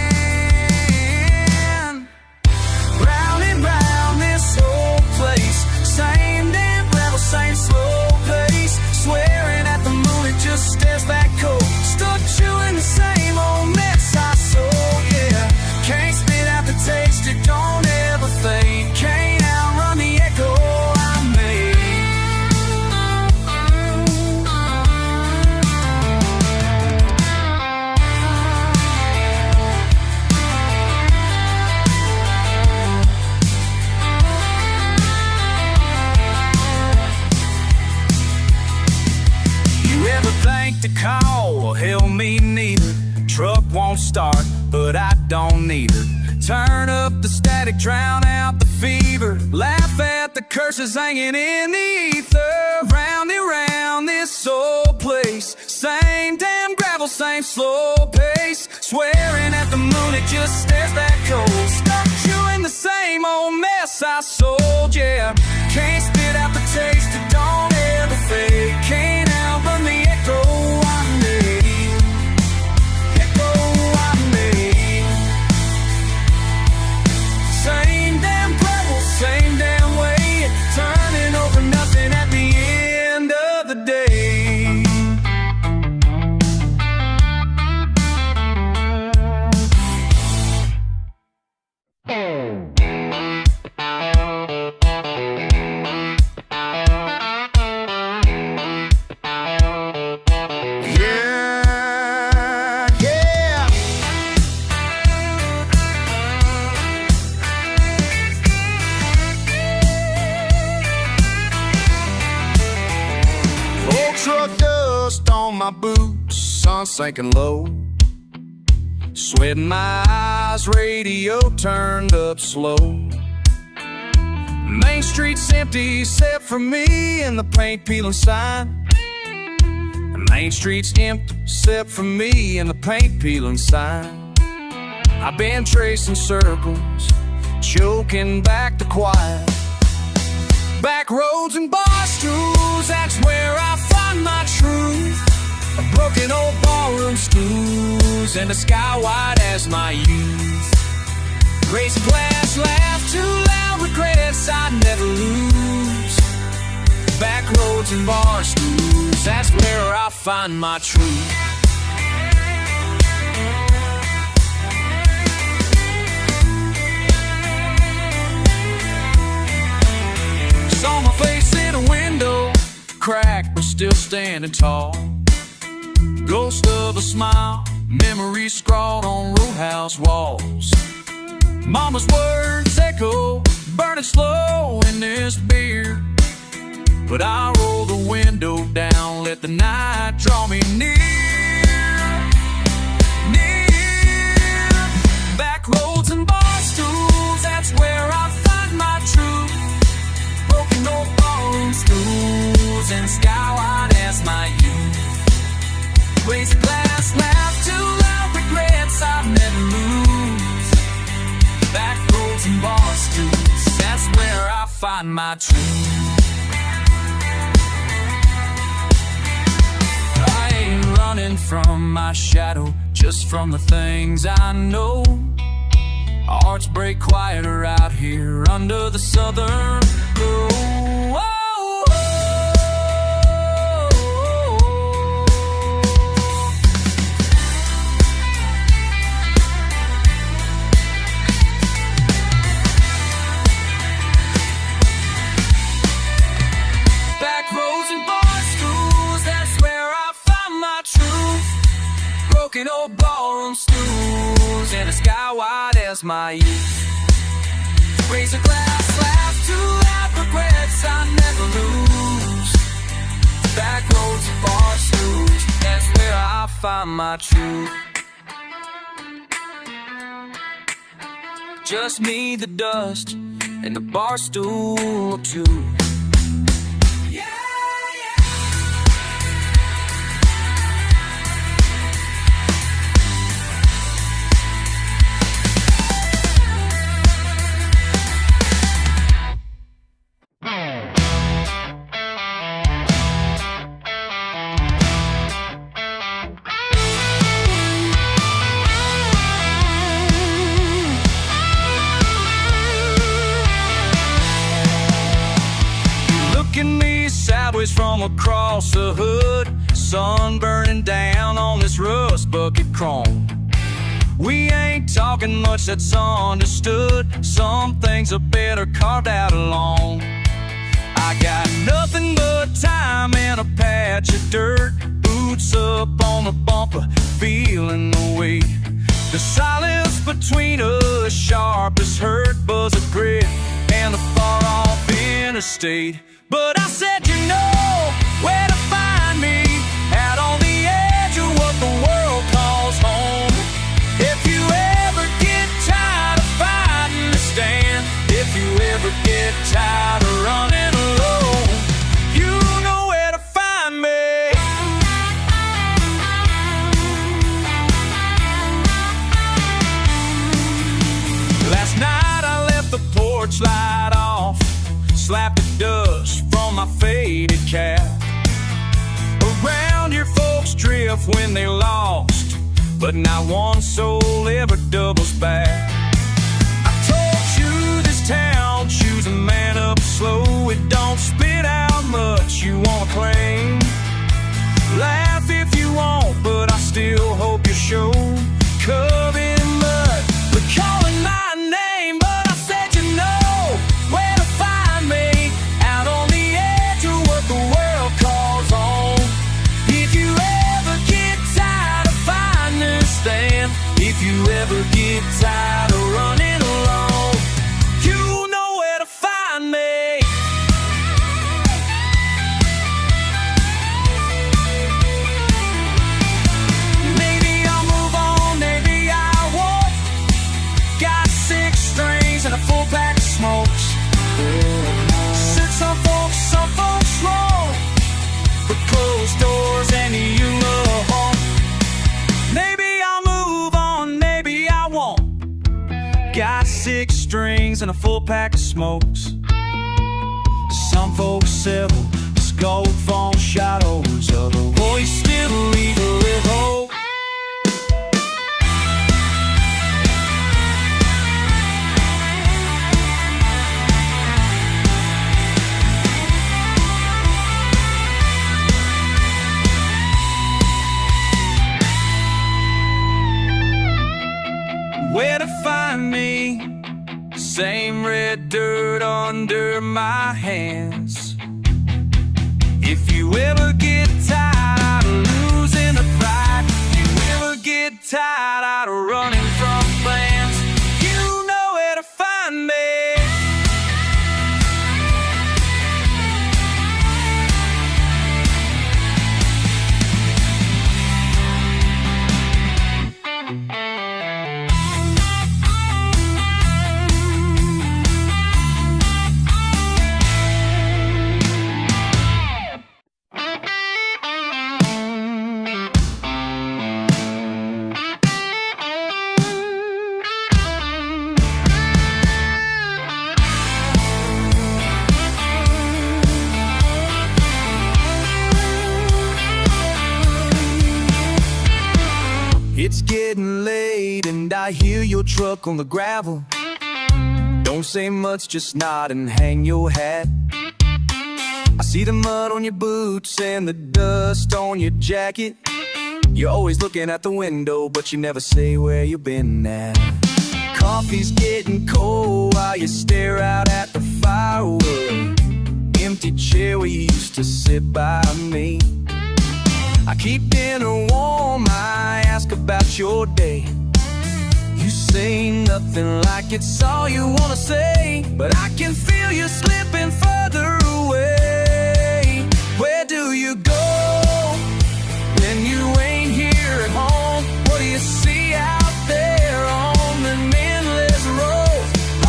Round and round this whole place, same damn level, same slow pace. Swearing at the moon, it just stares back cold. Stuck chewing the same old mess I sold, yeah. Can't spit out the taste, it don't ever fade. Can't outrun the echo I made. You ever think to call? Well, hell, me neither. Truck won't start, but I don't need her. Turn up the static, drown out the fever. Laugh at the curses hanging in the ether. Round and round this old place, same damn gravel, same slow pace. Swearing at the moon, it just stares back cold. Stuck chewing the same old mess I sold, yeah. Can't spit out the taste, it don't ever fade. Can't outrun the echo I made. Echo I made. Same damn gravel, same damn way. Turning over nothing at the end of the day. Truck dust on my boots, sun sinking low. Sweating my eyes, radio turned up slow. Main Street's empty except for me and the paint peeling sign. Main Street's empty except for me and the paint peeling sign. I've been tracing circles, choking back the quiet. Back roads and bar stools, that's where I find my truth. Broken old ballroom stools and the sky wide as my youth. Raise a glass, laugh too loud, regrets I never lose. Back roads and bar stools, that's where I find my truth. Saw my face in a window, cracked but still standing tall. Ghost of a smile, memories scrawled on roadhouse walls. Mama's words echo, burning slow in this beer. But I roll the window down, let the night draw me near. Near. Back roads and bar stools, that's where I find my truth. Broken old ballroom stools and sky-wide as my youth. Raise a glass, laugh too loud, regrets I never lose. Back roads and bar stools, that's where I find my truth. I ain't running from my shadow, just from the things I know. Hearts break quieter out here under the southern glow. Smoking old ballroom stools and a sky wide as my youth. Raise a glass, laugh to laugh, regrets I never lose. Back roads and bar stools, that's where I find my truth. Just me, the dust, and the bar stool too. Sideways from across the hood, sun burning down on this rust bucket chrome. We ain't talking much that's understood. Some things are better carved out alone. I got nothing but time and a patch of dirt, boots up on the bumper, feeling the weight. The silence between us, sharp as hurt, buzz of grit, and the far off interstate. But I said you know where to find me, out on the edge of what the world calls home. If you ever get tired of fighting to stand, if you ever get tired of running alone, you know where to find me. Last night I left the porch light off, slapped the dust from my faded cap. Around here folks drift when they lost, but not one soul ever doubles back. I told you this town chews a man up slow. It don't spit out much you wanna claim. Laugh if you want, but I still hope you show. Covered in mud, but calling my name. But I said you know where to find me, out on the edge of what the world calls home. If you ever get tired of fighting and stand, if you ever get tired of running alone, you know where to find me. Maybe I'll move on, maybe I won't. Got 6 strings and a full pack of smokes. Said some folks won't, but closed doors and you love home. Maybe I'll move on, maybe I won't. Got 6 strings and a full pack of smokes. Some folks settle, scope from shadows of a voice still leave a little hope. Where to find me? Same red dirt under my hands. If you ever get tired of losing the pride, if you ever get tired out of running from plans, you know where to find me. It's getting late and I hear your truck on the gravel. Don't say much, just nod and hang your hat. I see the mud on your boots and the dust on your jacket. You're always looking at the window, but you never say where you've been at. Coffee's getting cold while you stare out at the firewood. Empty chair where you used to sit by me. I keep dinner warm, I ask about your day. You say nothing like it's all you wanna say, but I can feel you slipping further away. Where do you go when you ain't here at home? What do you see out there on the endless road?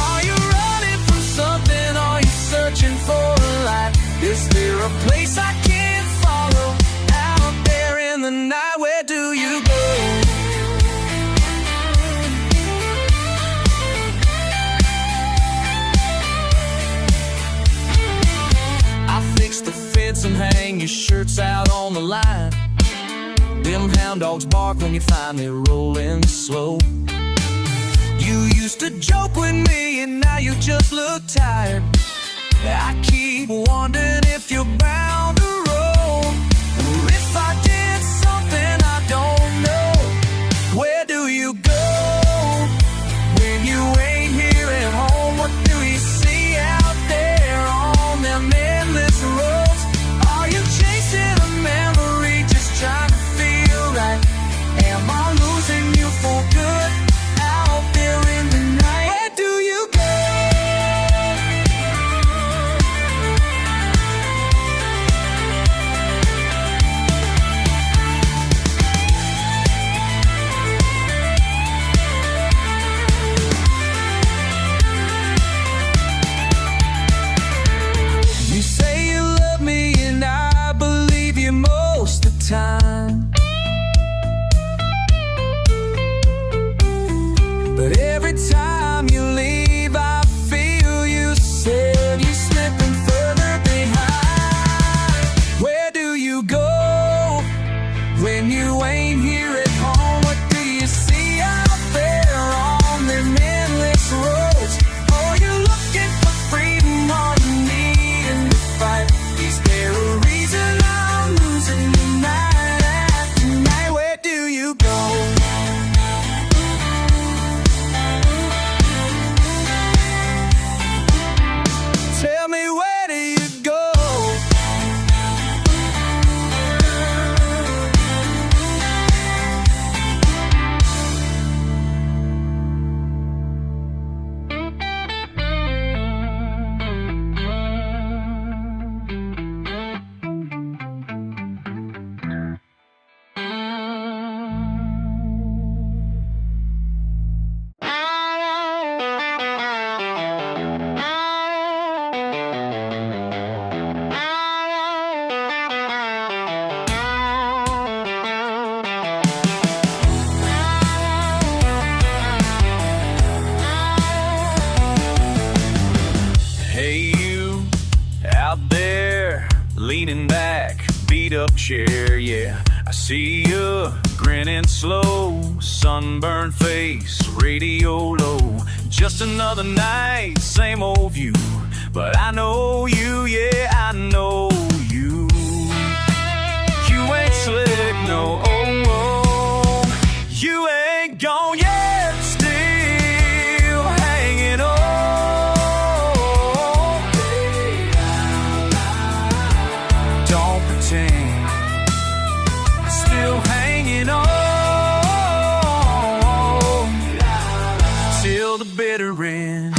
Are you running from something? Are you searching for a light? Is there a place I can't follow out there in the night? Where do you go? The fence and hang your shirts out on the line. Them hound dogs bark when you finally rolling slow. You used to joke with me and now you just look tired. I keep wondering if you're bound to roll, or if I did something I don't know. Where do you go when you ain't here at home? What do you see out there on them endless roads? Are you chasing a memory, just trying to feel right? Am I losing you for good out there in the night? Where do you go? You say you love me and I believe you most of the time, but every time you leave I feel you said you're slipping further behind. Where do you go when you ain't here at home? What do you see out there on them endless roads? Are you looking for freedom? Are you needing to fight? Is there a reason I'm losing you night after night? Where do you go? Tell me, where do you go? Hey, you out there leaning back, beat up chair, yeah. I see you grinning slow, sunburned face, radio low. Just another night, same old view, but I know you, yeah, I know you. You ain't slick, no, oh, oh. You ain't gone yet, still hanging on. Don't pretend, still hanging on till the bitter end.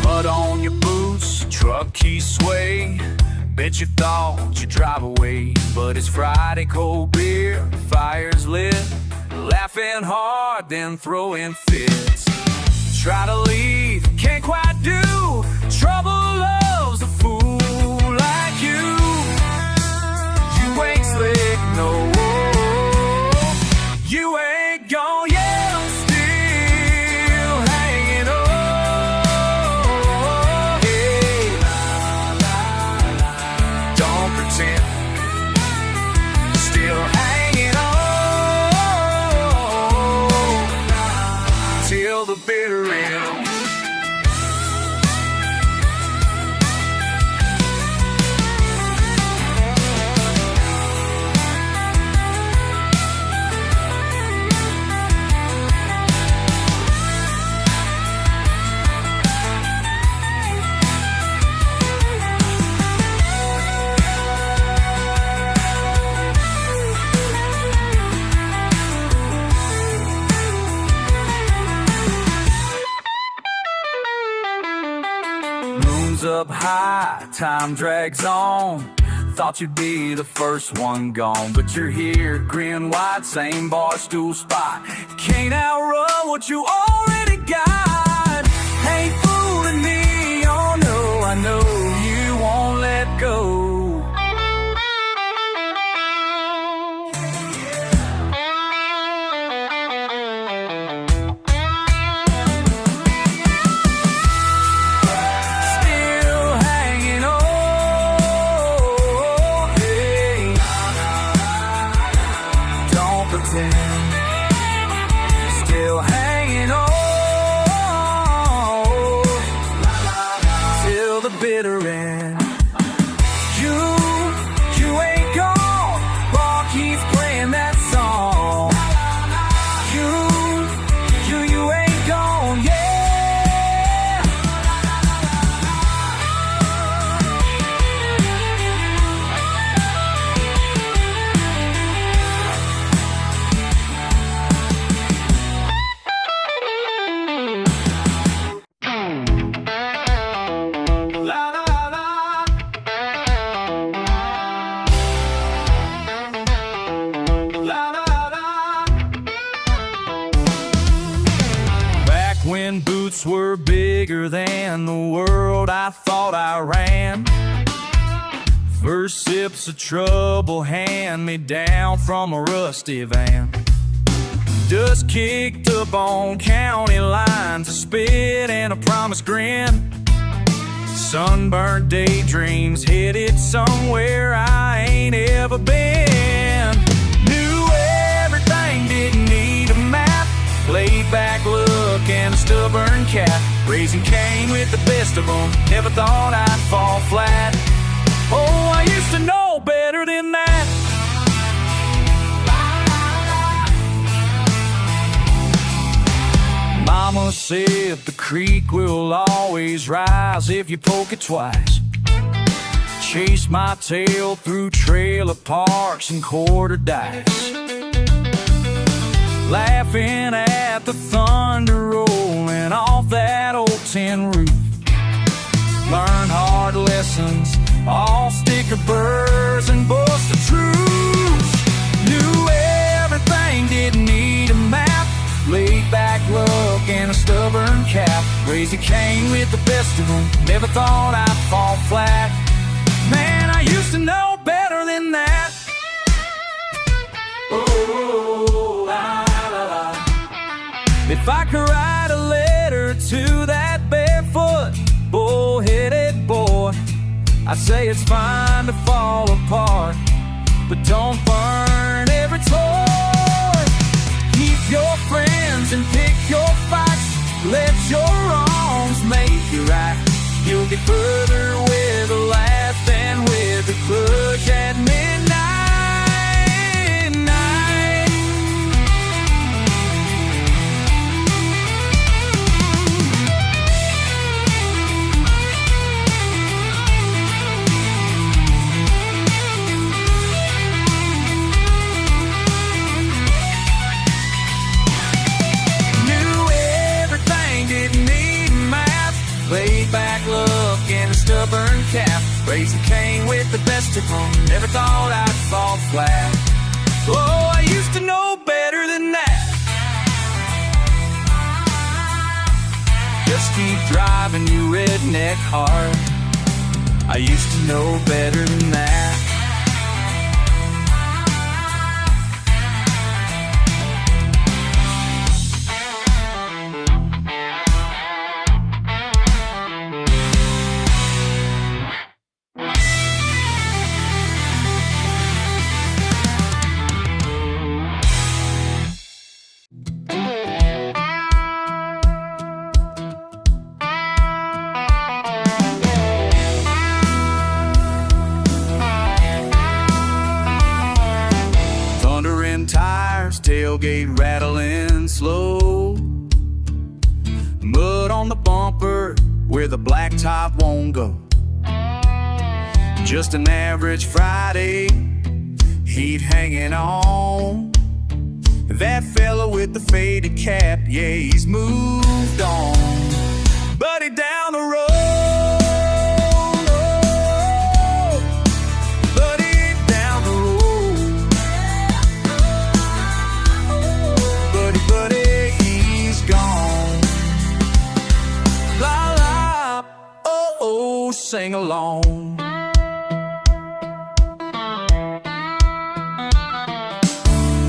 Mud on your boots, truck keys sway. Bet you thought you'd drive away, but it's Friday, cold beer, fire's lit. Laughing hard, then throwing fits. Try to leave, can't quite do. Trouble loves a fool like you. You ain't slick, no. You ain't gone yet, I'm still hanging on. Hey, don't pretend, still hanging on till the bitter end. up high, time drags on. Thought you'd be the first one gone, but you're here, grin wide, same bar stool spot. Can't outrun what you already got. Ain't fooling me, oh no, I know you won't let go. Still hanging on till the bitter end. You ain't gone. Bar keeps playing that song. You ain't gone, yeah. When boots were bigger than the world, I thought I ran. First sips of trouble hand me down from a rusty van. Dust kicked up on county lines, a spit and a promised grin. Sunburned daydreams headed somewhere I ain't ever been. Knew everything, didn't need a map. Laid back look and a stubborn cat. Raising Cain with the best of them. Never thought I'd fall flat. Oh, I used to know better than that. Mama said the creek will always rise if you poke it twice. Chase my tail through trailer parks and quarter dice. Laughing at the thunder rolling off that old tin roof. Learn hard lessons, all sticker burrs and bust the truths. Knew everything, didn't need a map. Laid back look and a stubborn cap. Raising Cain with the best of them. Never thought I'd fall flat. Man, I used to know better than that. Oh, la, la, la. If I could write a letter to that barefoot, bull-headed boy, I'd say it's fine to fall apart, but don't burn every toy. Keep your friends and pick your fights. Let your wrongs make you right. You'll get further with a laugh than with a clutch at midnight. Laid back look and a stubborn cap. Raising Cain with the best of them. Never thought I'd fall flat. Oh, I used to know better than that. Just keep driving, you redneck heart. I used to know better than that. Tires, tailgate rattling slow. Mud on the bumper where the blacktop won't go. Just an average Friday, heat hanging on. That fella with the faded cap, yeah, he's moved on. Buddy down the road, sing along.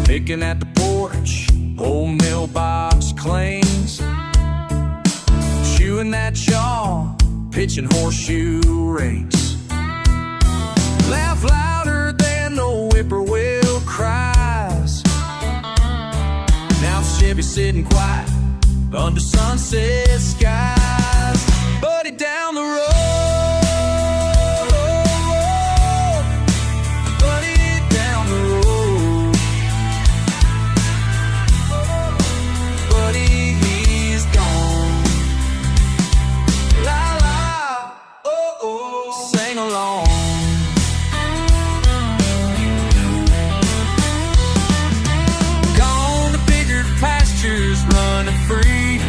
Picking at the porch, old mailbox clings. Chewing that chaw, pitching horseshoe rings. Laugh louder than the whippoorwill cries. Now Chevy sitting quiet under sunset skies. Buddy down the road, buddy down the road, buddy he's gone. La la, oh oh, sing along. Gone to bigger pastures, running free.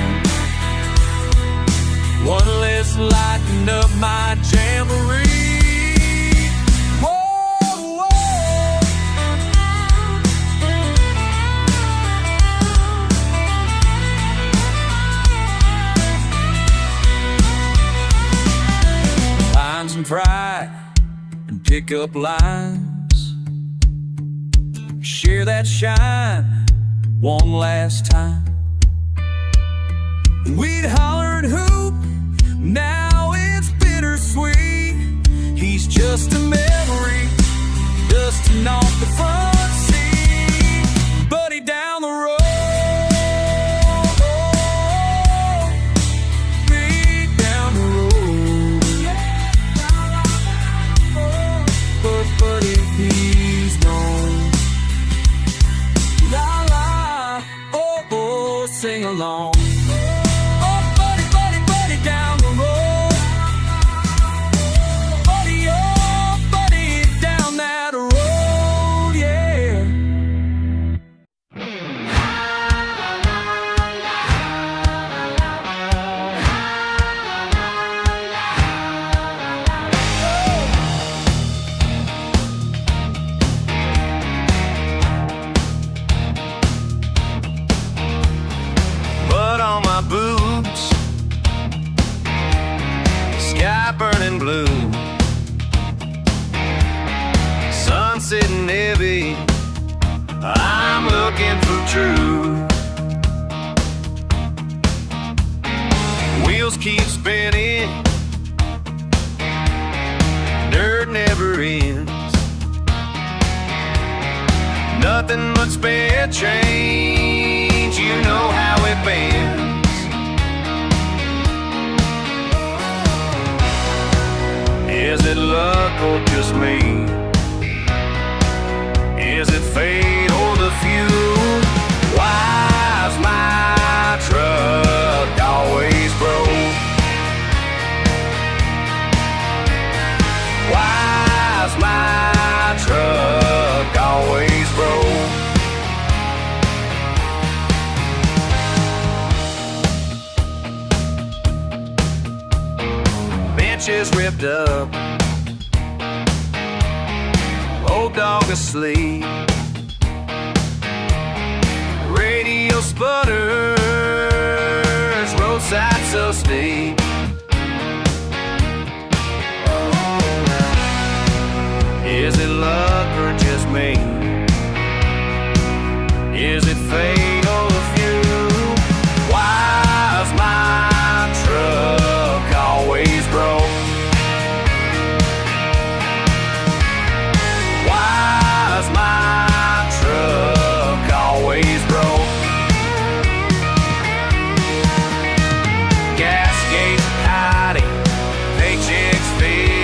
One less lighting up my jamboree. Whoa, whoa. Find some pride and pick up lines. Share that shine one last time. We'd holler and hoop, now it's bittersweet. He's just a memory, dusting off the front seat. Buddy down the road, me down the road. But buddy, he's gone. La la, oh oh, sing along. Burning blue, sun sitting heavy, I'm looking for truth. Wheels keep spinning, dirt never ends. Nothing but spare change, you know how it bends. Is it luck or just me? Is it fate or the fuel? Why's my truck always broke? Why's my truck always broke? Benches ripped up, old dog asleep, radio sputters, roadside so steep. Is it luck or just me? Is it fate or the fuel? Why's my truck always broke? Why's my truck always broke? Gas gauge hiding, paychecks fed.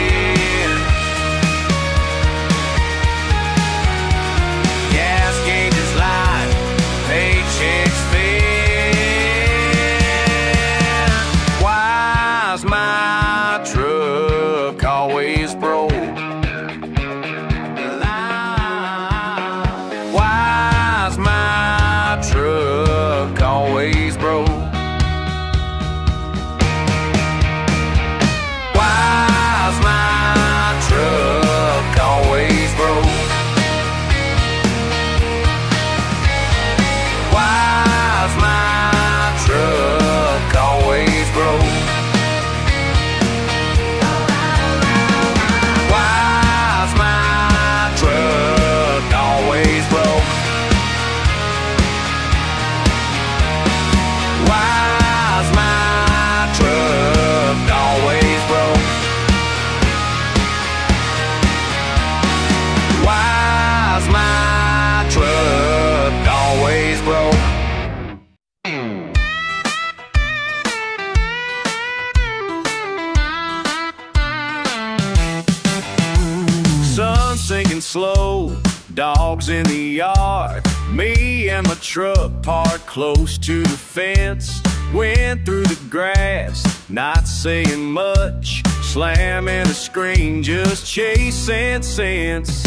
sinking slow, dogs in the yard. Me and my truck parked close to the fence. Went through the grass, not saying much, slamming the screen, just chasing sense.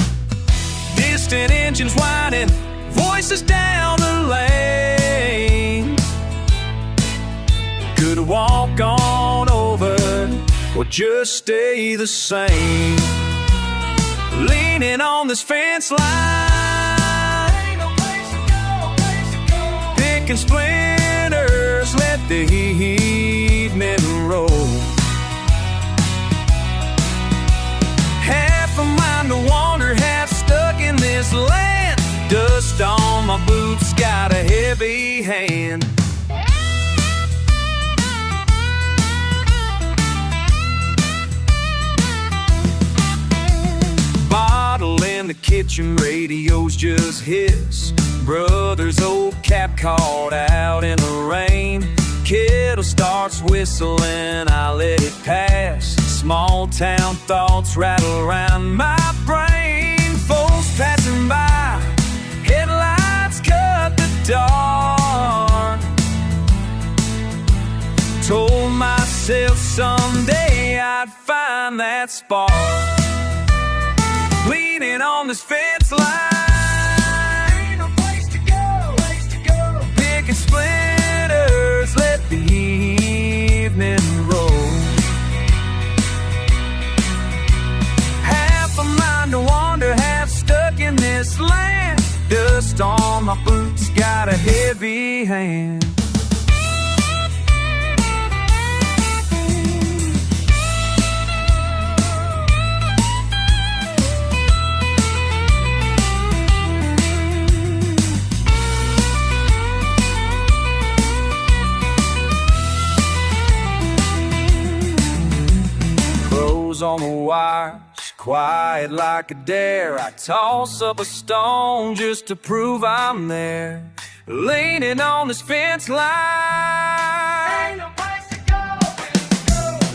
Distant engines whining, voices down the lane. Could walk on over or just stay the same. Leaning on this fence line, ain't no place to go, picking splinters, let the evening roll. Half a mind to wander, half stuck in this land. Dust on my boots, got a heavy hand. Bottle in the kitchen, radio's just hiss. Brother's old cap caught out in the rain. Kettle starts whistling, I let it pass. Small town thoughts rattle around my brain. Folks passing by, headlights cut the dark. Told myself someday I'd find that spark. Leaning on this fence line, ain't no place to go, picking splinters, let the evening roll. Half a mind to wander, half stuck in this land. Dust on my boots, got a heavy hand. On the wires, quiet like a dare. I toss up a stone just to prove I'm there. Leaning on this fence line, ain't no place to go,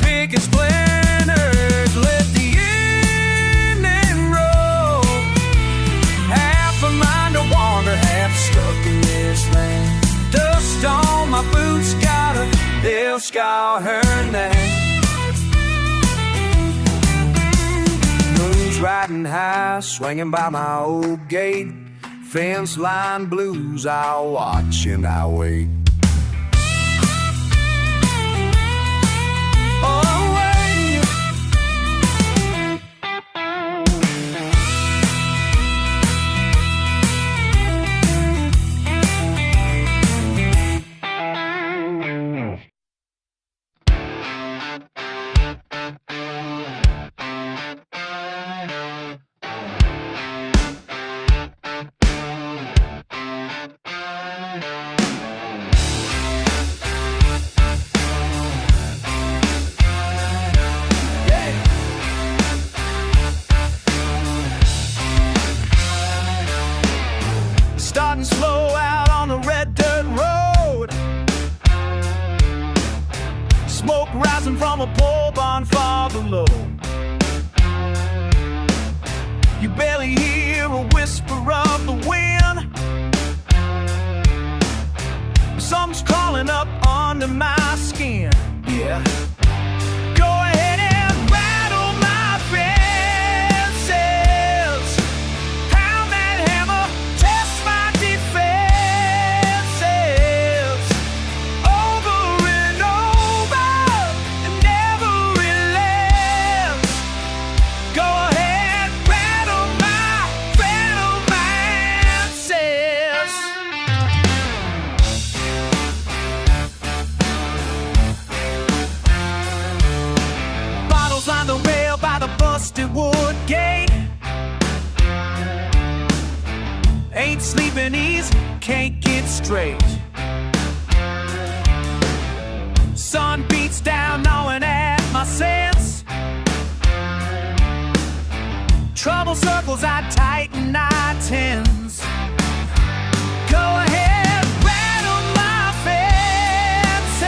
picking splinters, let the evening roll. Half a mind to wander, half stuck in this land. Dust on my boots, got a little scar her name. Riding high, swinging by my old gate. Fence line blues, I'll watch and I'll wait. Starting slow out on the red dirt road. Smoke rising from a pole barn far below. You barely hear a whisper of the wind. Something's crawling up under my skin. Yeah. Go ahead and rattle my fences. Pound that hammer, test my defenses. Over and over, and never relents. Go ahead, rattle my fences. Bottles on the rail by the busted wood gate. Ain't sleeping easy, can't get straight. Sun beats down, gnawing at my sense. Trouble circles, I tighten, I tense. Go ahead, rattle my fences.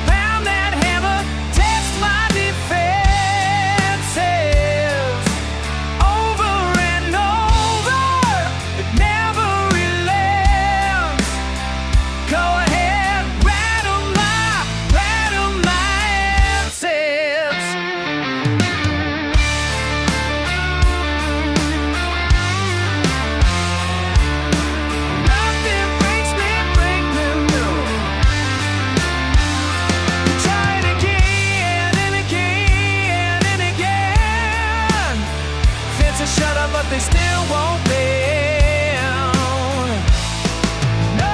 Pound that hammer, test my defenses. but they still won't bend. No.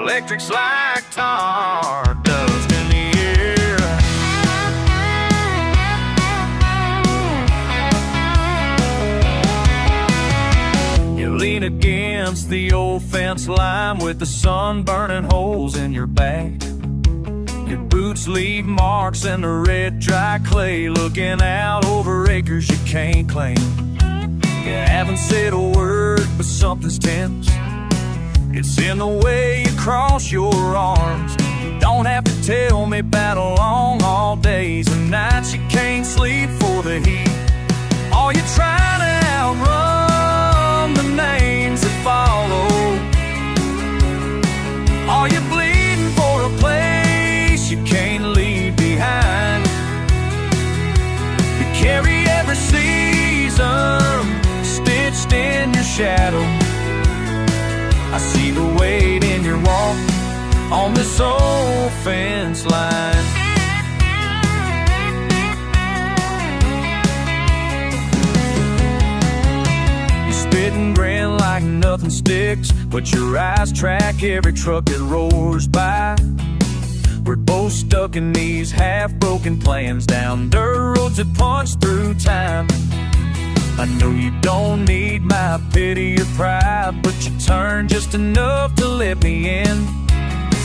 Electrics like tar, dust in the air. You lean against the old fence line with the sun burning holes in your back. Your boots leave marks in the red dry clay, looking out over acres you can't claim. You haven't said a word, but something's tense. It's in the way you cross your arms. You don't have to tell me about the long all days and nights you can't sleep for the heat. Are you trying to outrun the names that follow? Are you bleeding for a place you can't leave behind? You carry every season stitched in your shadow. I see the weight in your walk on this old fence line. You spit and grin like nothing sticks, but your eyes track every truck that roars by. We're both stuck in these half-broken plans down dirt roads that punch through time. I know you don't need my pity or pride, but you turn just enough to let me in.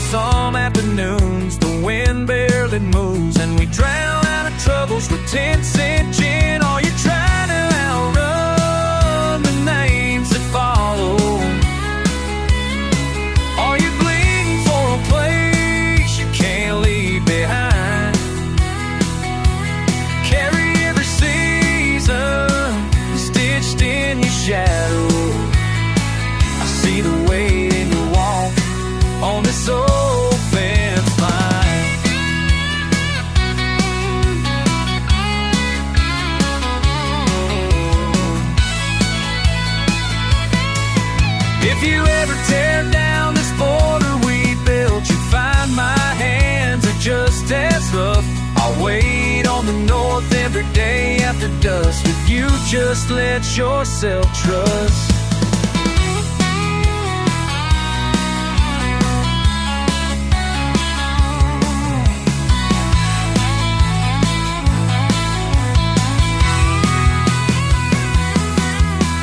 Some afternoons the wind barely moves, and we drown out of troubles with 10-cent gin. Are you trying to outrun the names that follow? Are you bleeding for a place you can't leave behind? Carry every season in your shadow. I see the weight in your walk on this old fence line. If you ever tear down this border we built, you find my hands are just as rough. I'll wait on the north every day after dusk if you just let yourself trust.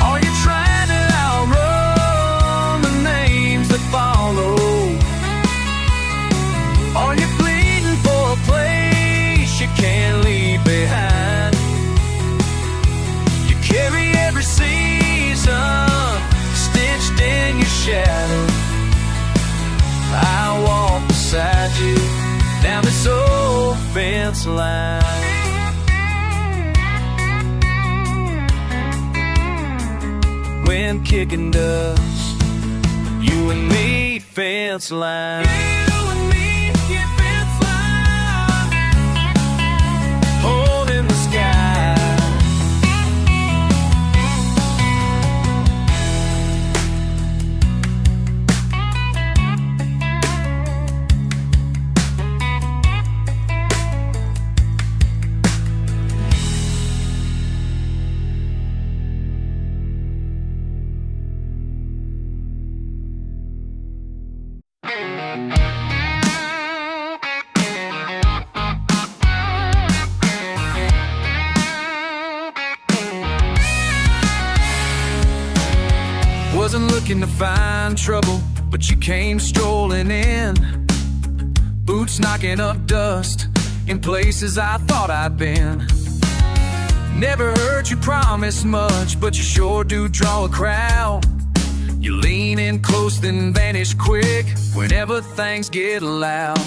Are you trying to outrun the names that follow? Are you bleeding for a place you can't leave behind? You carry every season stitched in your shadow. I walk beside you down this old fence line. Wind kicking dust, you and me, fence line. Holding the sky. wasn't looking to find trouble, but you came strolling in, boots knocking up dust in places I thought I'd been. Never heard you promise much, but you sure do draw a crowd. You lean in close, then vanish quick whenever things get loud.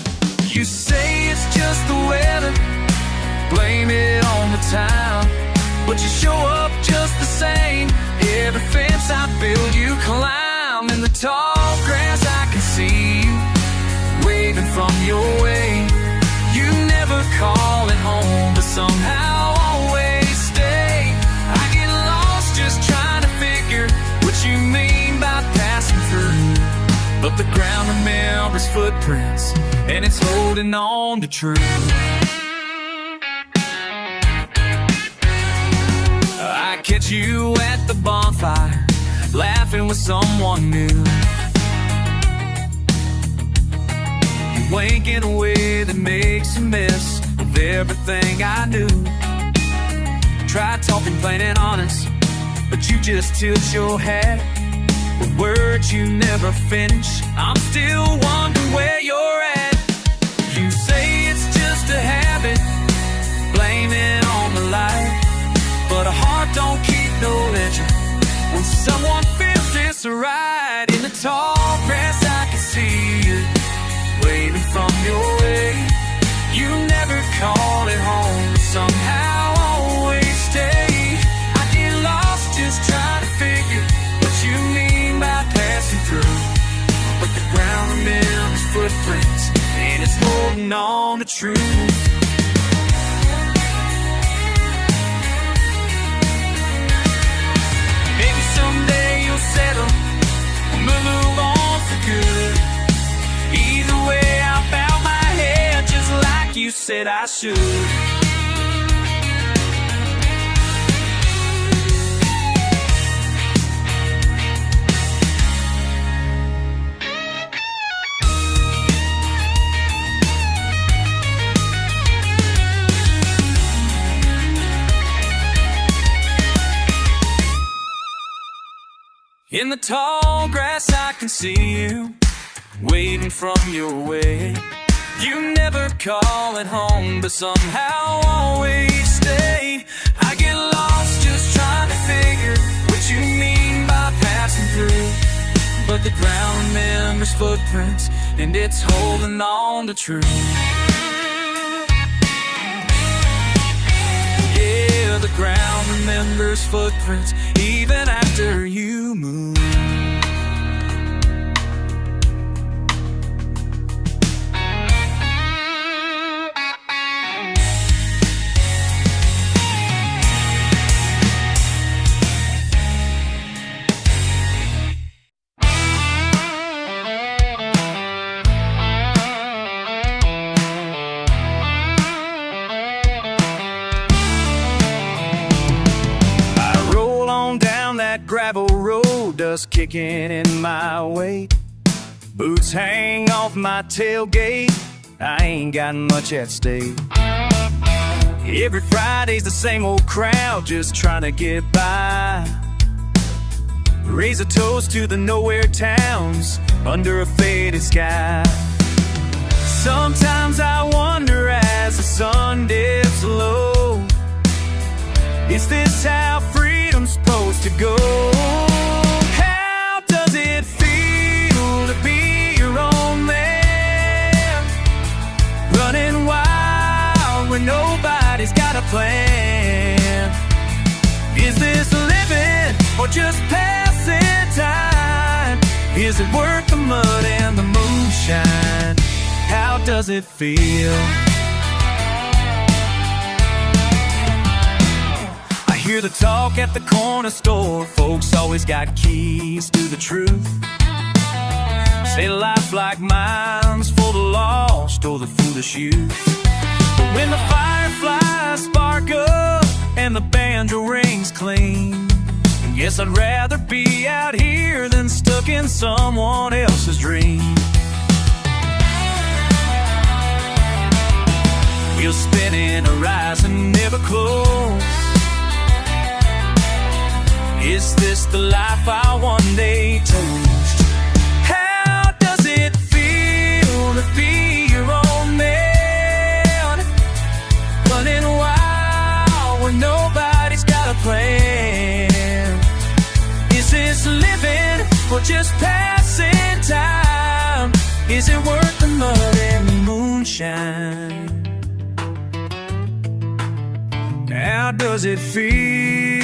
You say it's just the weather, blame it on the town, but you show up just the same. Every fence I build you climb. In the tall grass I can see you waving from your way. You never call it home, but somehow always stay. I get lost just trying to figure what you mean by passing through, but the ground remembers footprints, and it's holding on to truth. I catch you at the bonfire, laughing with someone new. You wink in a way that makes you miss with everything I knew. Try talking plain and honest, but you just tilt your head with words you never finish. I'm still wondering where you're at. You say it's just a habit, blame it on the light, but a heart don't keep no ledger when someone feels this right. In the tall grass I can see you waving from your way. You never call it home, but somehow always stay. I get lost just trying to figure what you mean by passing through, but the ground remembers footprints, and it's holding on to truth. Maybe someday you'll settle and we'll move on for good. Either way, I'll bow my head just like you said I should. In the tall grass I can see you waving from your way. You never call it home, but somehow always stay. I get lost just trying to figure what you mean by passing through, but the ground remembers footprints, and it's holding on to truth. Yeah, the ground remembers footprints even after you move. Gravel road, dust kicking in my way. Boots hang off my tailgate, I ain't got much at stake. Every Friday's the same old crowd, just trying to get by. Raise a toast to the nowhere towns under a faded sky. Sometimes I wonder as the sun dips low, is this how freedom's supposed to go? How does it feel to be your own man, running wild when nobody's got a plan? Is this living or just passing time? Is it worth the mud and the moonshine? How does it feel? Hear the talk at the corner store, folks always got keys to the truth. Say life like mine's for the lost or the foolish youth. But when the fireflies spark up and the banjo rings clean, guess I'd rather be out here than stuck in someone else's dream. Wheels spinning, horizon never close. Is this the life I one day just passing time? Is it worth the mud and the moonshine? How does it feel?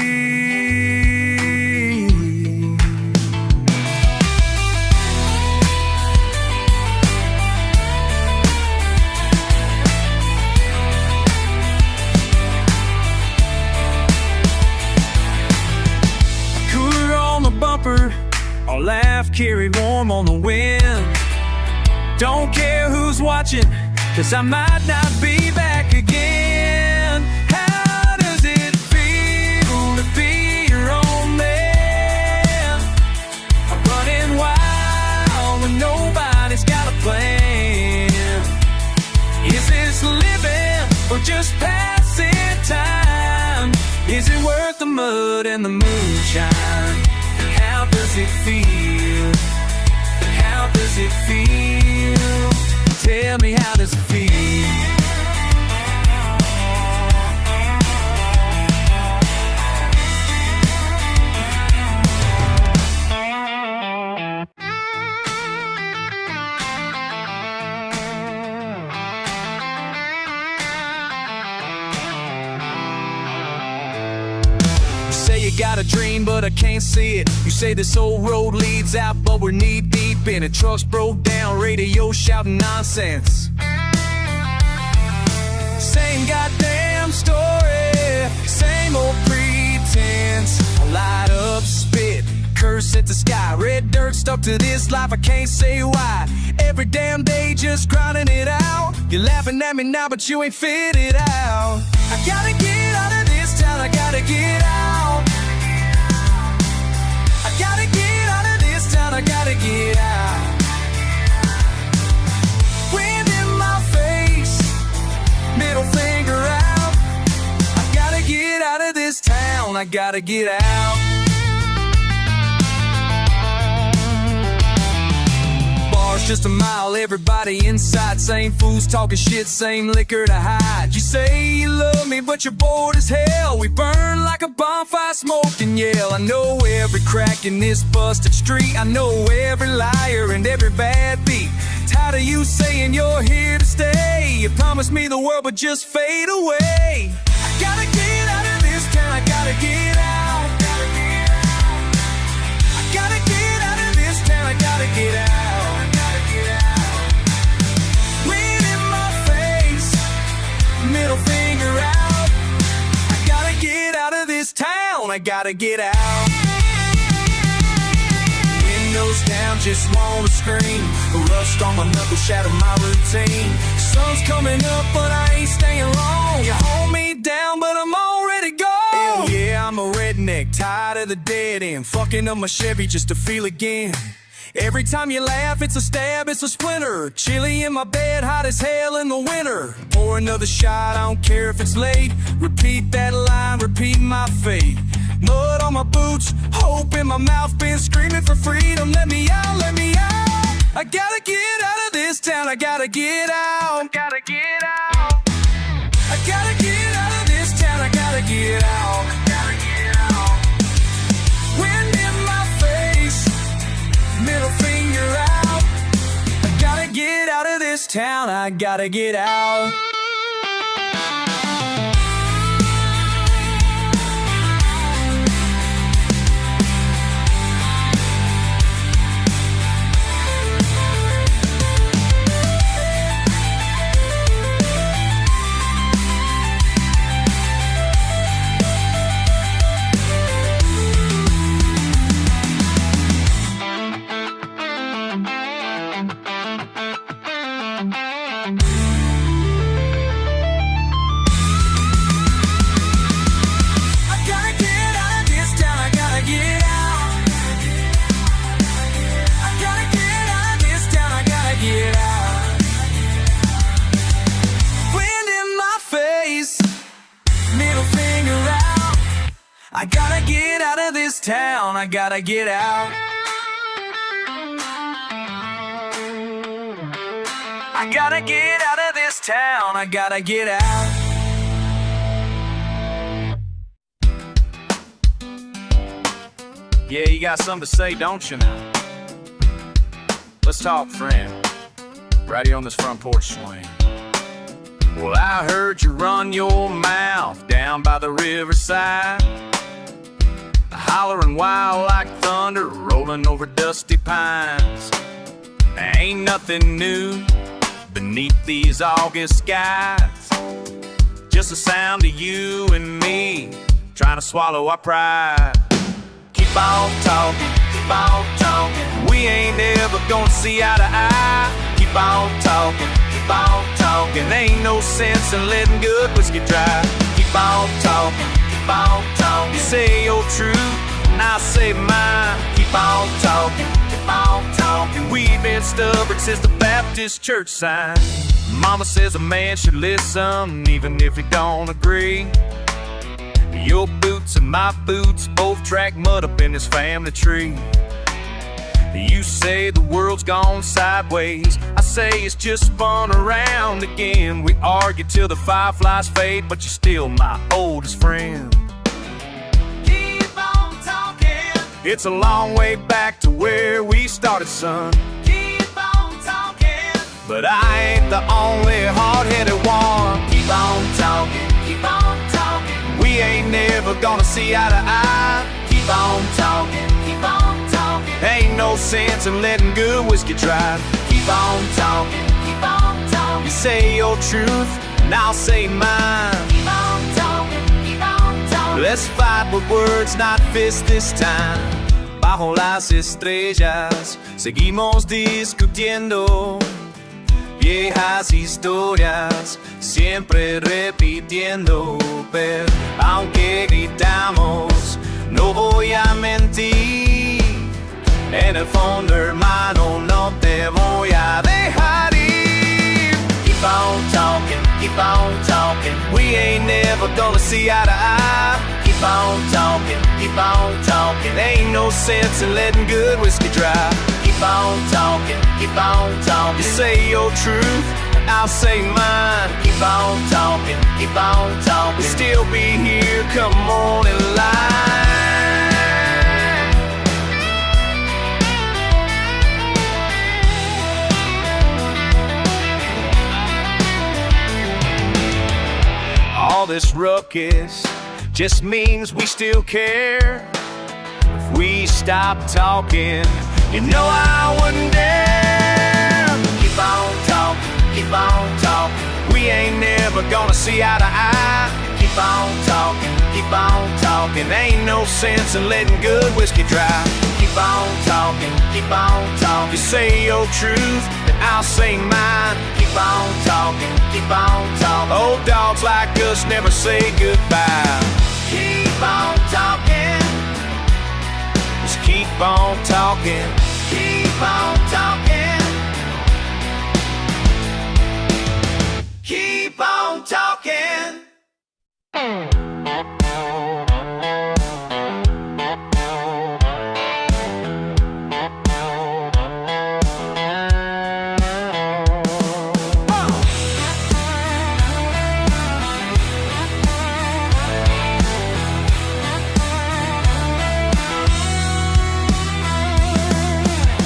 Cooler on the bumper, I'll laugh, carry warm on the wind. Don't care who's watching, 'cause I might not be back again. How does it feel to be your own man? I'm running wild when nobody's got a plan. Is this living or just passing time? Is it worth the mud and the moonshine? How does it feel? How does it feel? Tell me, how does it feel? You say you got a dream, but I can't see it. You say this old road leads out, but we're knee deep in it. Trucks broke down, radio shouting nonsense. Same goddamn story, same old pretense. I light up, spit, curse at the sky. Red dirt stuck to this life, I can't say why. Every damn day just grinding it out. You're laughing at me now, but you ain't figured it out. I gotta get out of this town, I gotta get out. I gotta get out of this town, I gotta get out. Wind in my face, middle finger out. I gotta get out of this town, I gotta get out. Bars just a mile, everybody inside. Same fools talking shit, same liquor to hide. You say you love me, but you're bored as hell. We burn like a bonfire, smoke and yell. I know every crack in this busted street. I know every liar and every bad beat. Tired of you saying you're here to stay. You promised me the world, but just fade away. I gotta get out of this town, I gotta get out. I gotta get out of this town, I gotta get out. Wind in my face, middle finger out. I gotta get out of this town, I gotta get out. Windows down, just wanna scream. Rust on my knuckles, shadow my routine. Sun's coming up, but I ain't staying long. You hold me down, but I'm already gone. Hell yeah, I'm a redneck, tired of the dead end. Fucking up my Chevy just to feel again. Every time you laugh, it's a stab, it's a splinter. Chilly in my bed, hot as hell in the winter. Pour another shot, I don't care if it's late. Repeat that line, repeat my fate. Mud on my boots, hope in my mouth, been screaming for freedom. Let me out, let me out. I gotta get out of this town, I gotta get out. Gotta get out. I gotta get out of this town, I gotta get out. Gotta get out. Wind in my face, middle finger out. I gotta get out of this town, I gotta get out. I gotta get out of this town, I gotta get out. I gotta get out of this town, I gotta get out. Yeah, you got something to say, don't you now? Let's talk, friend. Right here on this front porch swing. Well, I heard you run your mouth down by the riverside, hollering wild like thunder, rolling over dusty pines. Ain't nothing new beneath these August skies, just the sound of you and me trying to swallow our pride. Keep on talking, keep on talking. We ain't ever gonna see eye to eye. Keep on talking, keep on talking. Ain't no sense in letting good whiskey dry. Keep on talking, keep on talking. You say your truth, and I'll say mine. Keep on talking, keep on talking. We've been stubborn since the Baptist church sign. Mama says a man should listen even if he don't agree. Your boots and my boots both track mud up in this family tree. You say the world's gone sideways, I say it's just spun around again. We argue till the fireflies fade, but you're still my oldest friend. Keep on talking. It's a long way back to where we started, son. Keep on talking. But I ain't the only hard-headed one. Keep on talking, keep on talking. We ain't never gonna see eye to eye. Keep on talking, keep on talking. Ain't no sense in letting good whiskey dry. Keep on talking, keep on talking. You say your truth, and I'll say mine. Keep on talking, keep on talking. Let's fight with words, not fists this time. Bajo las estrellas seguimos discutiendo viejas historias, siempre repitiendo. Pero aunque gritamos, no voy a mentir. En el fondo, hermano, no te voy a dejar ir. Keep on talking, keep on talking. We ain't never gonna see eye to eye. Keep on talking, keep on talking. Ain't no sense in letting good whiskey dry. Keep on talking, keep on talking. You say your truth, and I'll say mine. Keep on talking, keep on talking. We'll still be here come morning light. All this ruckus just means we still care. If we stop talking, you know I wouldn't dare. Keep on talking, keep on talking. We ain't never gonna see eye to eye. Keep on talking, keep on talking. Ain't no sense in letting good whiskey dry. Keep on talking, keep on talking. You say your truth, and I'll say mine. Keep on talking, keep on talking. Old dogs like us never say goodbye. Keep on talking, Just keep on talking. keep on talking. Keep on talking.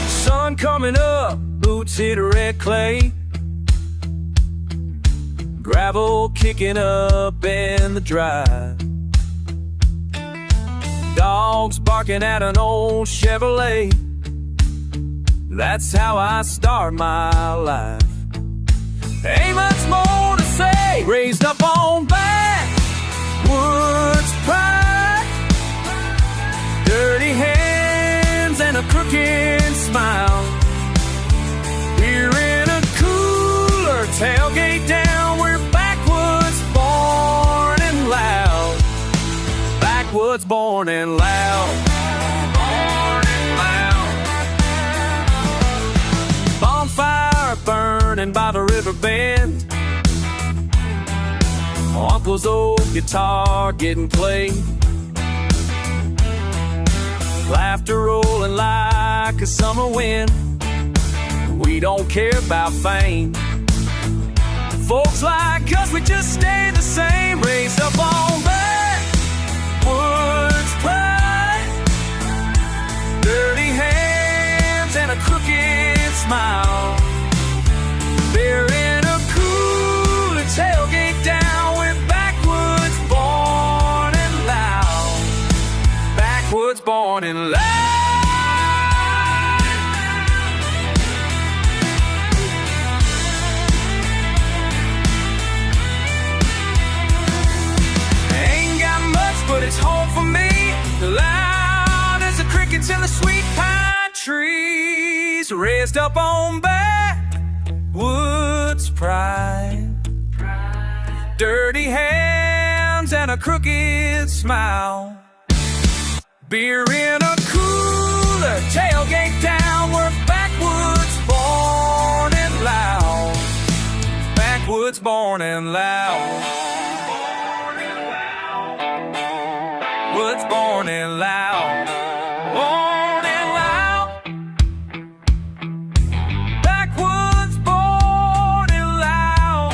Sun coming up, boots hit red clay. Gravel kicking up in the drive. Dogs barking at an old Chevrolet. That's how I start my life. Ain't much more to say. Raised up on backwoods pride. Dirty hands and a crooked smile. We're in a cooler, tailgate down. We're backwoods born and loud. Backwoods born and loud. Born and loud. Bonfire burning by the river bend. Uncle's old guitar getting played. Laughter rolling like a summer wind. We don't care about fame. Folks like us, we just stay the same. Raised up on backwoods pride. Dirty hands and a crooked smile. backwoods born in life. Ain't got much, but it's home for me. Loud as the crickets in the sweet pine trees, raised up on backwoods pride. Dirty hands and a crooked smile. Beer in a cooler, tailgate down. We're backwoods born and loud. Backwoods born and loud. Woods born and loud. Born and loud. Backwoods born and loud.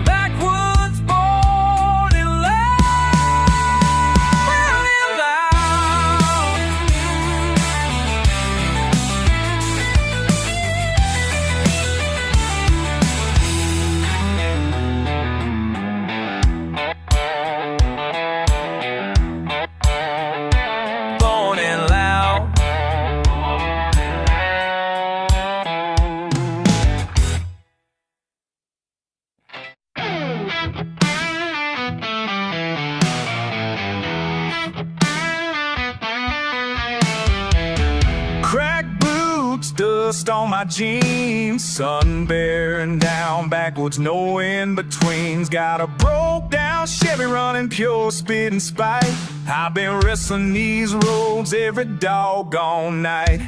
Backwoods born and loud. Born and loud. Born and loud. Crack boots, dust on my jeans, sun bearing down, backwoods, no in-betweens. Got a broke down Chevy running pure speed and spite. I've been wrestling these roads every doggone night.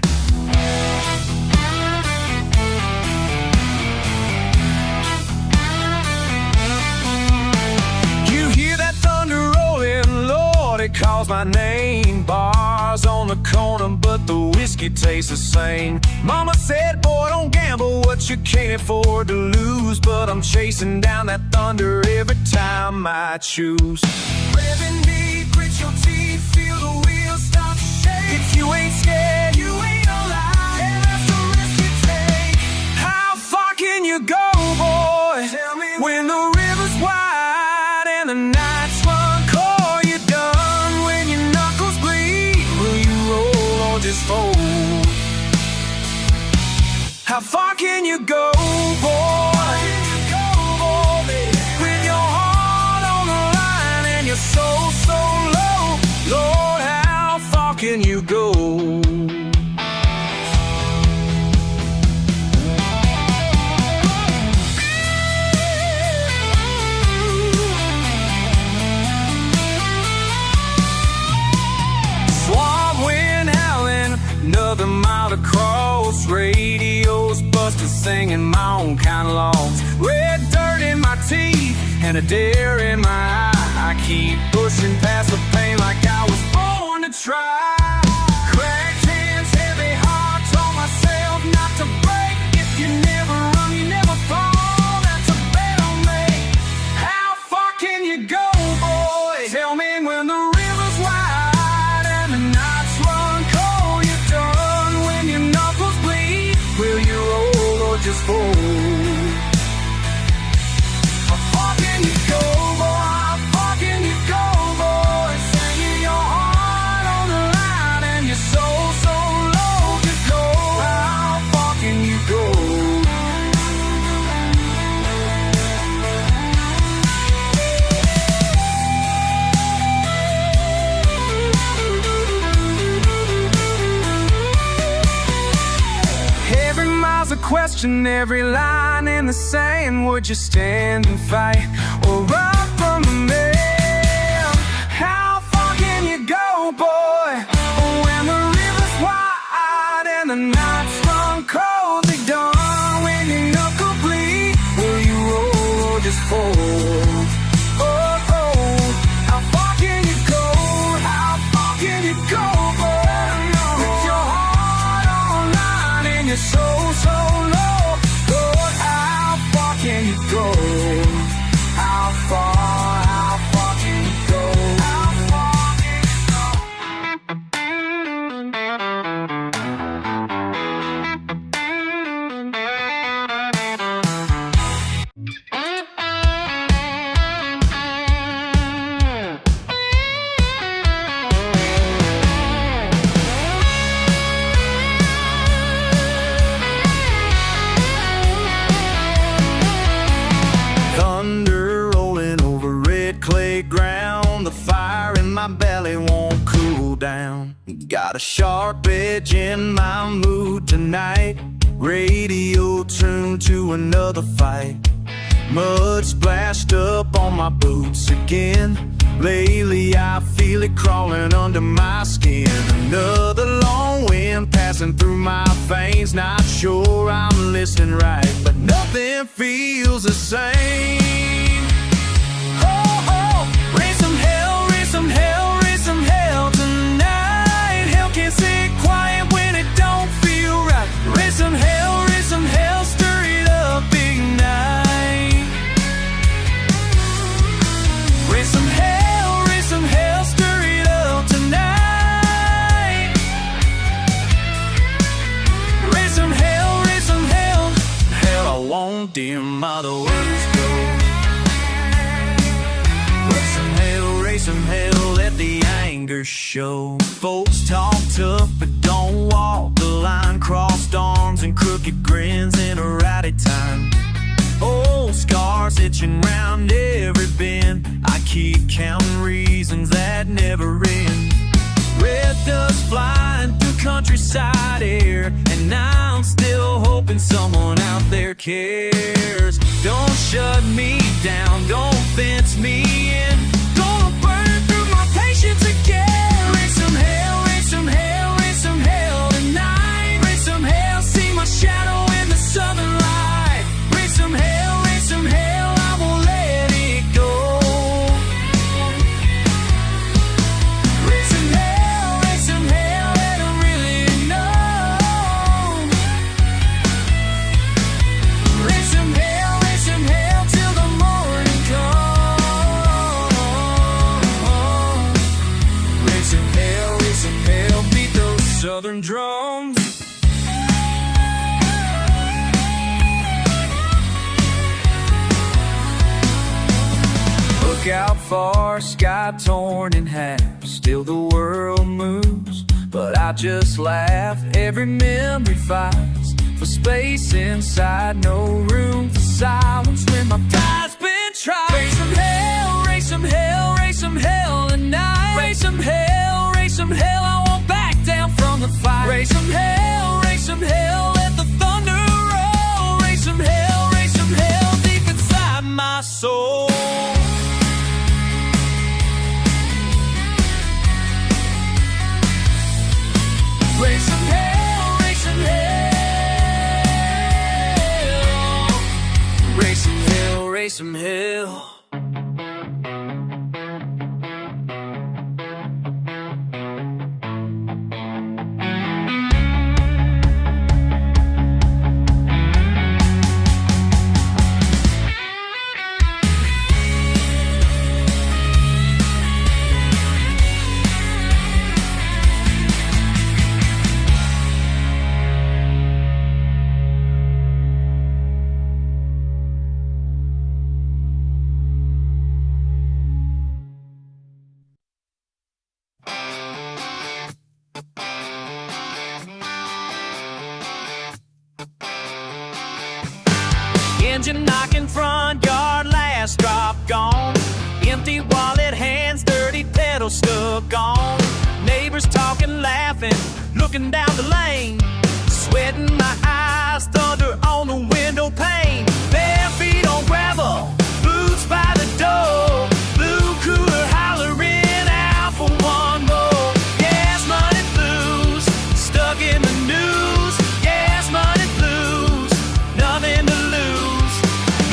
You hear that thunder rolling, Lord, it calls my name. Bars on the corner, but the whiskey tastes the same. Mama said, boy, don't gamble what you can't afford to lose. But I'm chasing down that thunder every time I choose. Revving deep, grit your teeth, feel the wheels start to shake. If you ain't scared, you ain't alive. And that's the risk you take. How far can you go, boy? Tell me when the river's wide and the nights run cold. You done when your knuckles bleed. Will you roll or just fold? How far can you go, boy? With your heart on the line and your soul so low. Lord, how far can you go? Swamp wind howling, another mile across. Radios busted, singing my own kind of songs. Red dirt in my teeth and a dare in my eye. I keep pushing past the pain like I was born to try. Cracked hands, heavy heart, told myself not to break. If you never run, you never fall. That's a bet on me. How far can you go, boy? Tell me when the river's wide and the nights run cold. You're done when your knuckles bleed. Will you roll or just fold? How far can you go, boy? How far can you go, boy? Singing your heart on the line and your soul so low. Just go. How far can you go? Every mile's a question, every line in the sand. Would you stand and fight or run from the man? How far can you go, boy? When the river's wide and the nights run cold. They done when your knuckle bleed. Will you roll or just fold? Oh, oh. How far can you go? How far can you go, boy? With your heart online and your soul so low. Lord, how far can you go? How far they won't cool down. Got a sharp edge in my mood tonight. Radio tuned to another fight. Mud splashed up on my boots again. Lately I feel it crawling under my skin. Another long wind passing through my veins. Not sure I'm listening right, but nothing feels the same. Oh, oh, raise some hell, raise some hell, raise some hell tonight. Hell can't sit quiet when it don't feel right. Raise some hell, stir it up, ignite. Raise some hell, stir it up tonight. Raise some hell, hell I won't dim other words go. Raise some hell, let the anger show. Folks talk tough but don't walk the line. Crossed arms and crooked grins in a rowdy time. Old scars itching round every bend. I keep counting reasons that never end. Red dust flying through countryside air, and I'm still hoping someone out there cares. Don't shut me down, don't fence me in. Gonna burn through my patience again. Raise some hell, raise some hell, raise some hell tonight. Raise some hell, see my shadow in the southern light. Raise some hell, I won't let it go. Raise some hell, let 'em really know. Raise some hell till the morning comes. Raise some hell, beat those southern drums. Look out far, sky torn in half. Still the world moves, but I just laugh. Every memory fights for space inside. No room for silence when my tide's been tried. Raise some hell, raise some hell, raise some hell tonight. Raise some hell, I won't back down from the fight. Raise some hell, let the thunder roll. Raise some hell deep inside my soul. Raise some hell, raise some hell. Raise some hell, raise some hell. Engine knocking, front yard, last drop gone. Empty wallet, hands dirty, pedal stuck on. Neighbors talking, laughing, looking down the lane. Sweating my eyes, thunder on the window pane. Bare feet on gravel, boots by the door. Blue cooler hollering out for one more. Gas money blues, stuck in the news. Gas money blues, nothing to lose.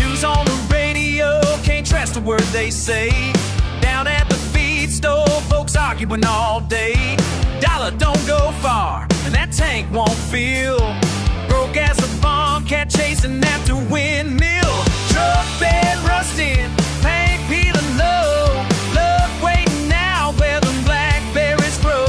News on the radio, can't trust a word they say. Down at the feed store, folks arguing all day. Dollar don't go far, and that tank won't fill. Broke as a bomb, cat chasing after windmill. Truck bed rusting, paint peeling low. Luck waiting now where the blackberries grow.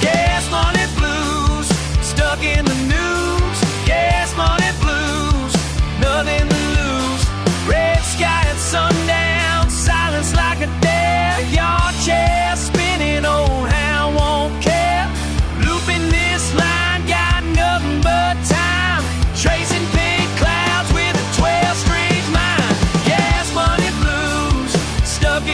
Gas money blues, stuck in the news. Gas money blues, nothing to lose. Red sky at sundown, silence like a dare. Yard chair spinning, old hound won't care. Looping this line, got nothing but time. Tracing pink clouds with a 12-string mind. Gas money blues, stuck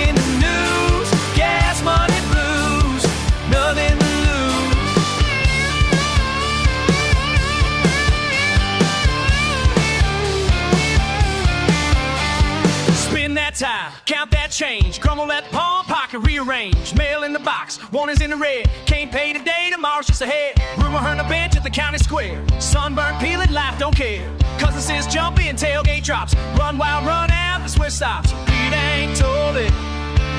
prearranged, mail in the box, one is in the red. Can't pay today, tomorrow's just ahead. Rumor on the bench at the county square. Sunburn peeling, life don't care. Cousin says jump in, tailgate drops. Run wild, run out, that's where it stops. Pete ain't told it,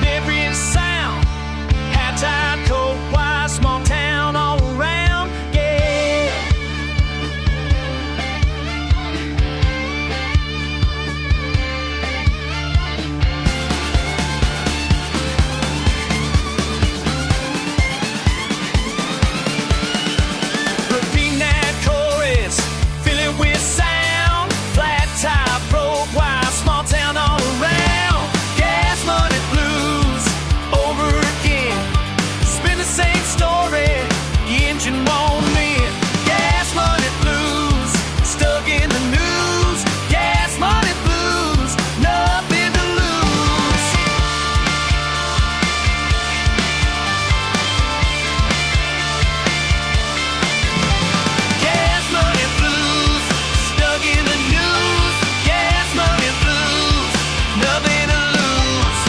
every is sound. Hat time, cold, wide, small town all around, yeah. Repeat that chorus, fill it with sound. Flat top, broke wide, small town all around. Gas money blues, over again. Spin the same story, the engine won't mend. Gas money blues, stuck in the news. Gas money blues, nothing to lose. Gas money blues, stuck in the news. Gas money blues, nothing to lose.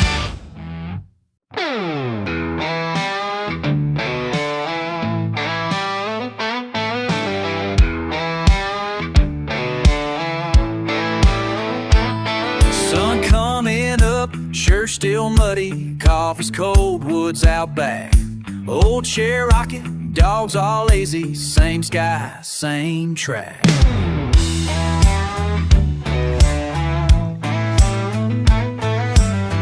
Sun coming up, sure still muddy. Coffee's cold, woods out back. Old chair rocking, dogs all lazy. Same sky, same track.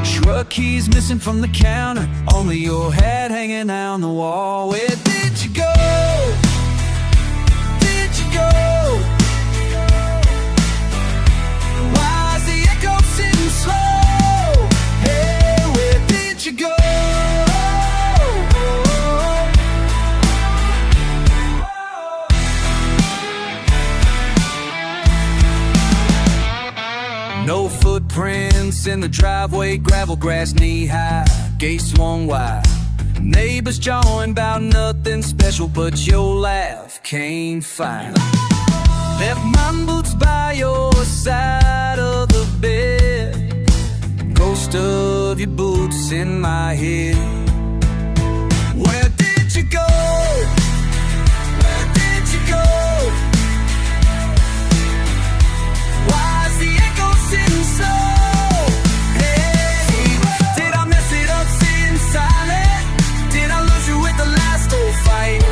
Truck keys missing from the counter. Only your hat hanging out on the wall. Where did you go? Did you go? Why's the echo sitting slow? Hey, where did you go? No footprints in the driveway, gravel, grass, knee-high, gate swung wide. Neighbors jawing about nothing special, but your laugh came fine. Left my boots by your side of the bed. Ghost of your boots in my head. Where did you go? Where did you go? Why's the echo sitting slow? Hey, did I mess it up sitting silent? Did I lose you with the last old fight?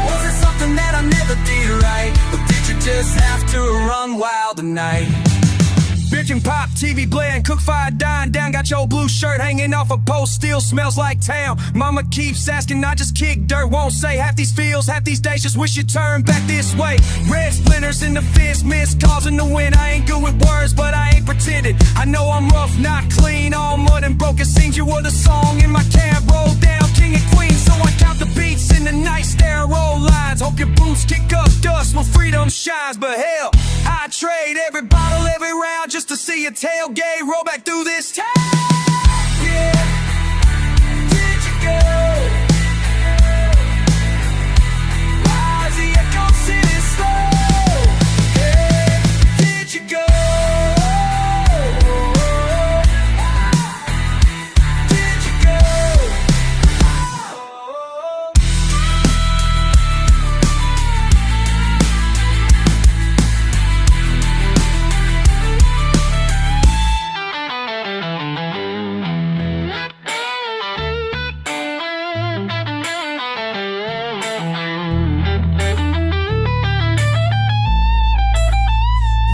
Was it something that I never did right? Or did you just have to run wild tonight? Bitch and pop, TV blaring, cook fire dying down. Got your blue shirt hanging off a post, still smells like town. Mama keeps asking, I just kick dirt, won't say. Half these feels, half these days, just wish you turned back this way. Red splinters in the fist, missed calls in the wind. I ain't good with words, but I ain't pretending. I know I'm rough, not clean, all mud and broken. Seems you were the song in my cab, roll down, king and queen. So I count the beats in the night, stare, roll lines. Hope your boots kick up dust when freedom shines. But hell, I trade every bottle, every round, just to see a tailgate roll back through this town. Yeah, did you go? Why's the echo sitting slow? Hey, did you go? Did you go?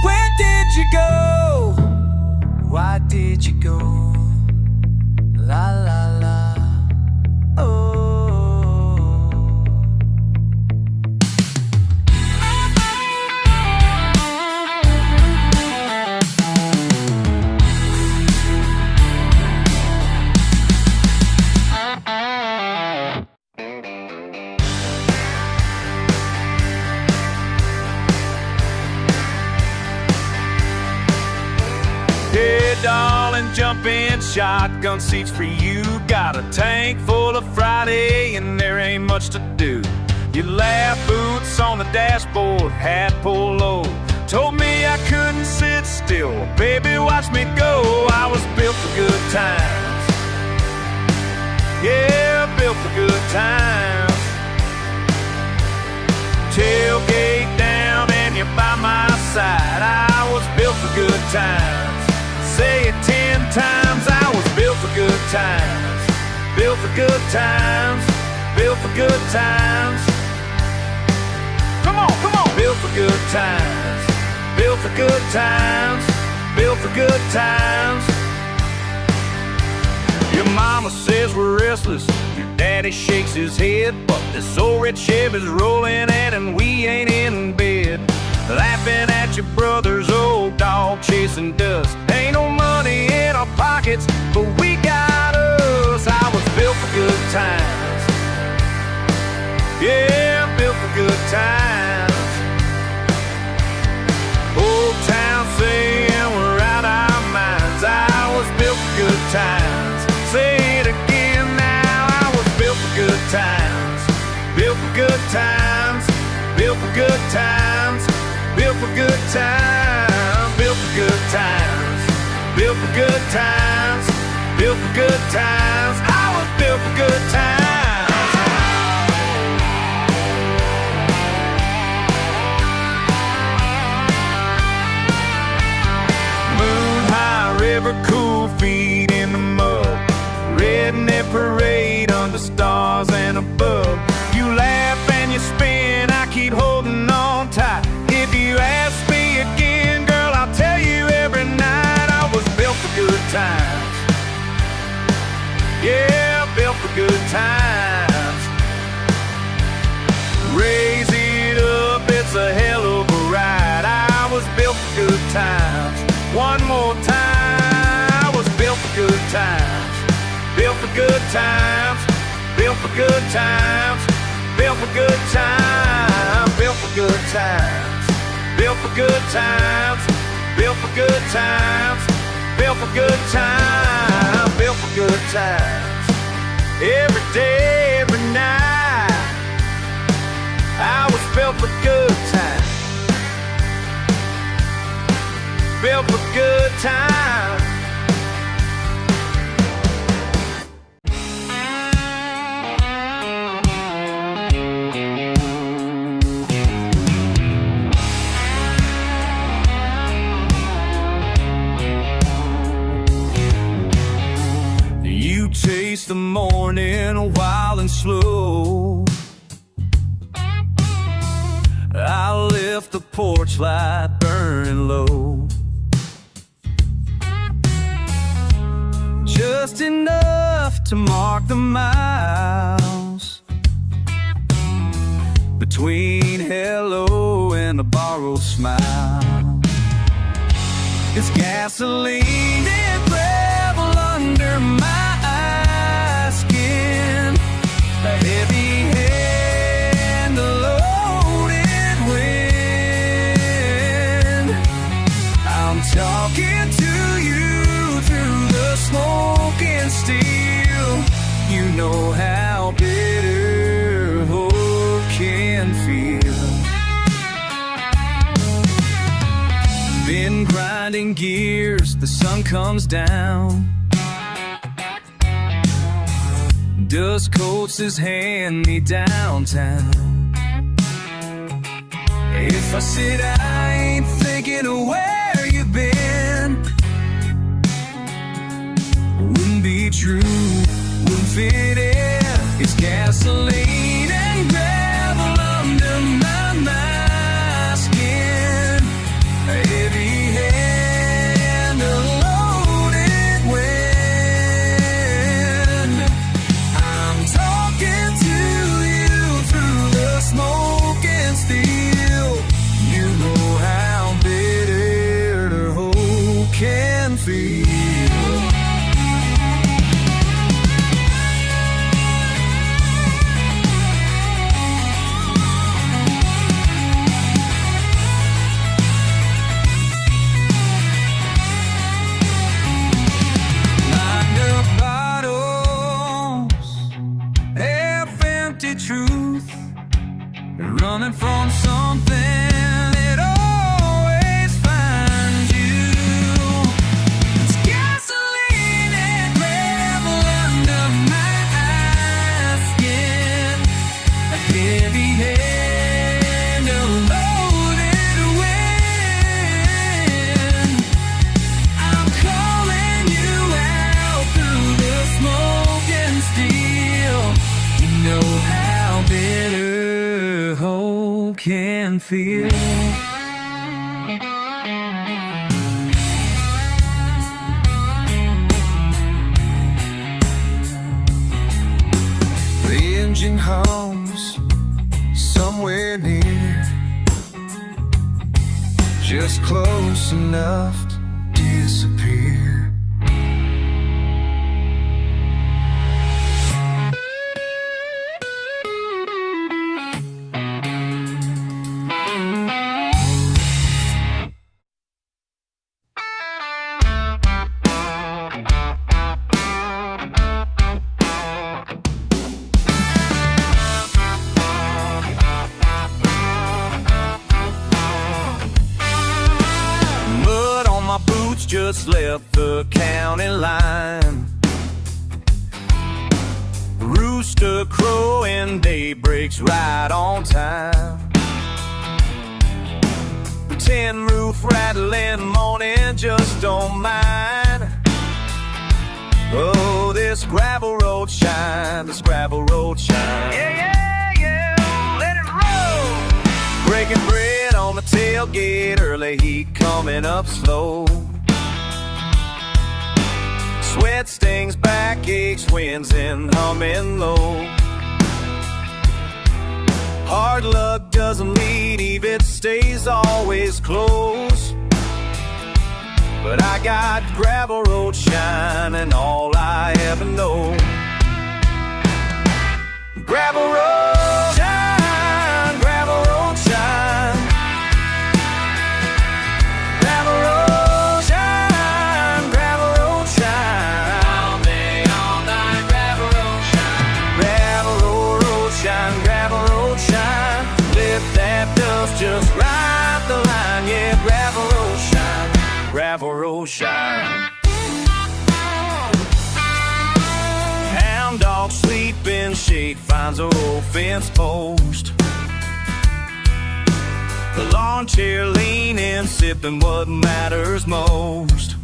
Where did you go? Why did you go? La la la. Oh. Hey, darling, jump in, shotgun seats for you. Got a tank full of Friday and there ain't much to do. You laugh, boots on the dashboard, hat pulled low. Told me I couldn't sit still, baby, watch me go. I was built for good times. Yeah, built for good times. Tailgate down and you're by my side. I was built for good times. Say it 10 times. I was built for good times. Built for good times. Built for good times. Come on, come on. Built for good times. Built for good times. Built for good times. Your mama says we're restless. Your daddy shakes his head. But this old red Chevy's rolling in and we ain't in bed. Laughing at your brother's old dog chasing dust. Ain't no money in our pockets, but we got us. I was built for good times. Yeah, built for good times. Old town saying we're out our minds. I was built for good times. Say it again now. I was built for good times. Built for good times. Built for good times. Built for good times. Built for good times. Built for good times. Built for good times. I was built for good times. Moon high river, cool feet in the mud. Redneck parade under stars and above. You laugh and you spin, I keep holding on tight. If you ask me again, girl, I'll tell you every night. I was built for good times. Yeah, built for good times. Raise it up, it's a hell of a ride. I was built for good times. One more time, I was built for good times. Built for good times. Built for good times. Built for good times. Built for good times. Built for good times. Built for good times. Built for good times. Built for good times. Every day, every night, I was built for good times. Built for good times. Taste the morning wild and slow. I left the porch light burning low, just enough to mark the miles between hello and a borrowed smile. It's gasoline and gravel under my skin, a heavy hand, a loaded wind. I'm talking to you through the smoke and steel. You know how bitter hope can feel. Been grinding gears, the sun comes down. Dust coats his hand me downtown. If I said I ain't thinking of where you've been, wouldn't be true, wouldn't fit in. It's gasoline and gravel under my skin, a heavy hand, a loaded wind. I'm talking to you through the smoke and steel. You know how bitter the hope can feel. Truth, running from something that always finds you. It's gasoline and gravel under my can feel. The engine hums somewhere near, just close enough to disappear. Just left the county line. Rooster crowing, day breaks right on time. Tin roof rattling, morning just don't mind. Oh, this gravel road shine, this gravel road shine. Yeah, let it roll. Breaking bread on the tailgate, early heat coming up slow. Sweat stings, backaches, winds and humming low. Hard luck doesn't leave, it stays always close. But I got gravel road shine and all I ever know. Gravel road shine, gravel road shine. Gravel road shine, gravel road shine. All day, all night, gravel road shine. Gravel road shine, gravel road shine. Lift that dust, just ride the line. Yeah, gravel road shine, gravel road shine. Hound dog sleeping, shake finds a old fence post. The lawn chair leaning, sipping what matters most.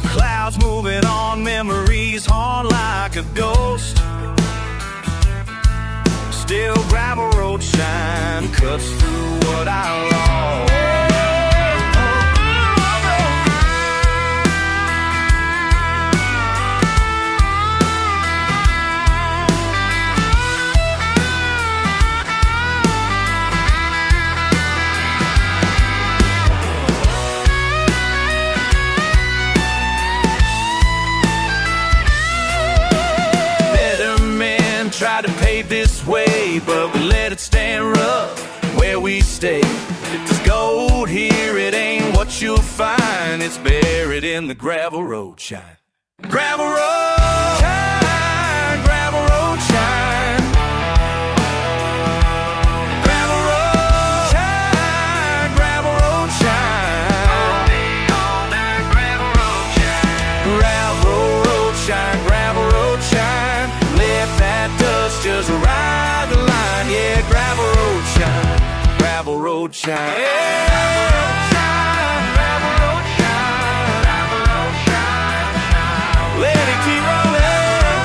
Clouds moving on, memories haunt like a ghost. Still gravel road shine cuts through what I lost. Tried to pave this way, but we let it stand rough where we stay. If there's gold here, it ain't what you'll find. It's buried in the gravel road shine. Gravel road shine, gravel road shine. Gravel road shine, gravel road shine. All day, all night, gravel road shine. Gravel road shine, gravel road shine. Lift that dust, just ride the line. Yeah, gravel road shine, gravel road shine. Yeah, gravel road shine, gravel road shine, gravel road shine. Let it keep rolling.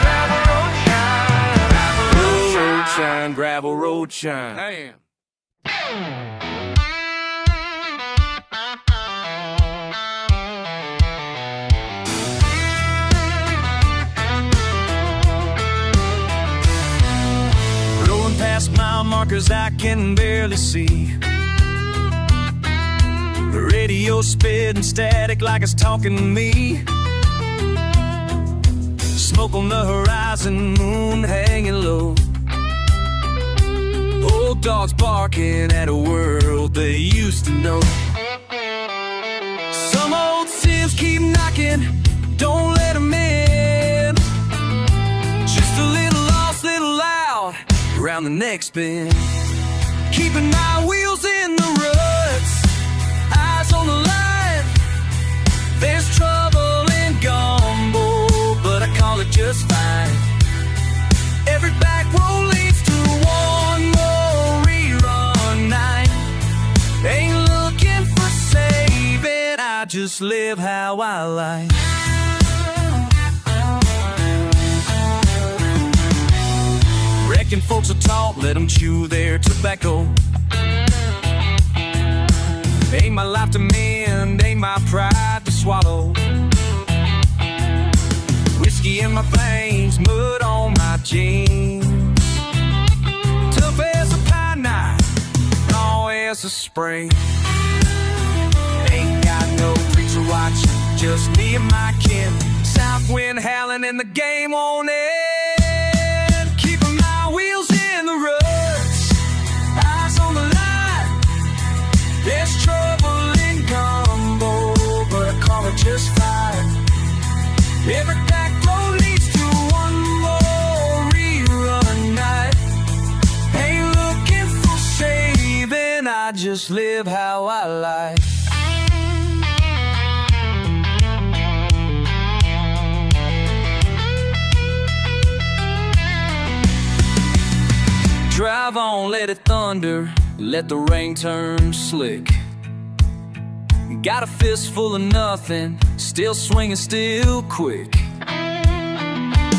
Gravel road shine, gravel road shine, gravel road shine. Damn. Past mile markers I can barely see. The radio spitting static like it's talking to me. Smoke on the horizon, moon hanging low. Old dogs barking at a world they used to know. Some old sins keep knocking, don't let them in. Just a little lost, little loud around the next bend. Keeping my wheels in the ruts, eyes on the line. There's trouble in Gumbo, but I call it just fine. Every back road leads to one more rerun night. Ain't looking for saving, I just live how I like. Picking folks are taught, let them chew their tobacco. Ain't my life to mend, ain't my pride to swallow. Whiskey in my veins, mud on my jeans. Tough as a pine knife, raw as a spring. Ain't got no preacher watching, just me and my kin. South wind howling and the game on end. Keeping my wheels in the ruts, eyes on the line. There's trouble in combo, but I call it just fine. Every back road leads to one more rerun night. Ain't looking for saving, I just live how I like. Drive on, let it thunder, let the rain turn slick. Got a fistful of nothing, still swinging, still quick.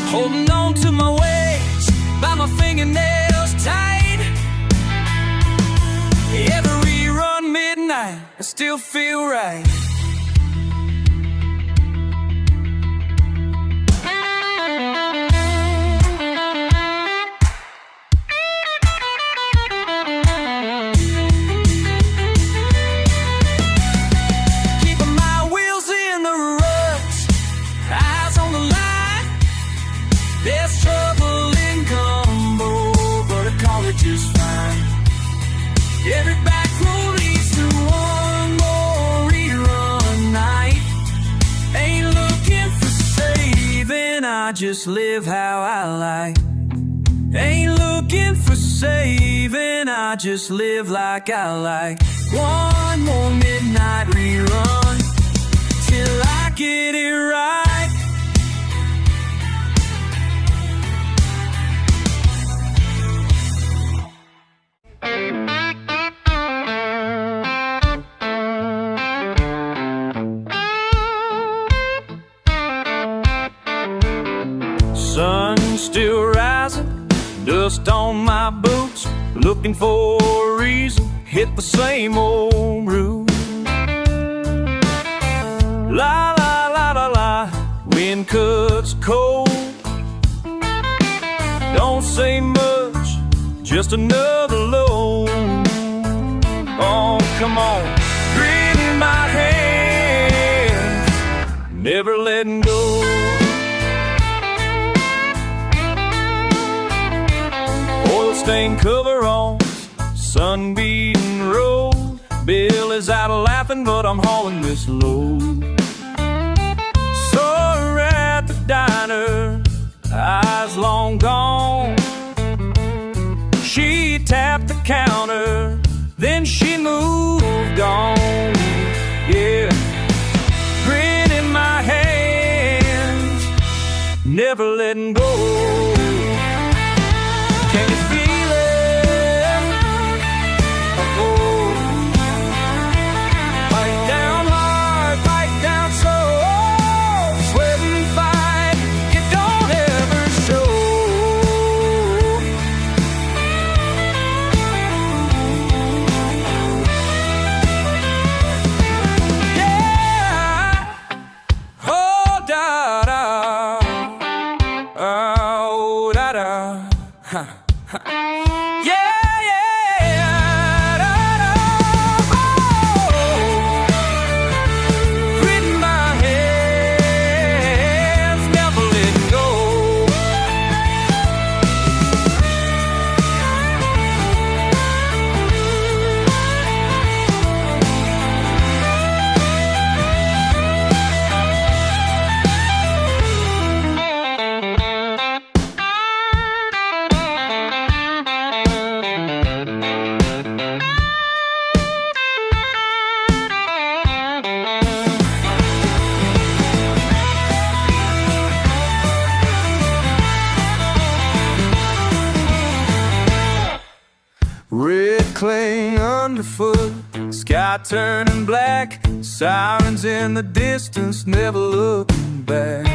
Holding on to my waist, by my fingernails tight. Every run midnight, I still feel right. Every back road leads to one more rerun night. Ain't looking for saving, I just live how I like. Ain't looking for saving, I just live like I like. One more midnight rerun till I get it right. Sun still rising, dust on my boots. Looking for a reason, hit the same old route. La la la la la, wind cuts cold. Don't say much, just another load. Oh, come on, grit in my hands, never letting go. Oil-stained coveralls, sun-beaten road. Bill is out laughing, but I'm hauling this load. Saw her at the diner, eyes long gone. She tapped the counter, then she moved on. Yeah, grin in my hands, never letting go. Can you feel it? Oh, fight down hard, fight down slow. Sweat and fight, you don't ever show. Yeah, oh da da, oh da da. Huh. Yeah, yeah, da, da, oh. Grit in my hands, never letting go. Red clay underfoot, sky turning black. Sirens in the distance, never looking back.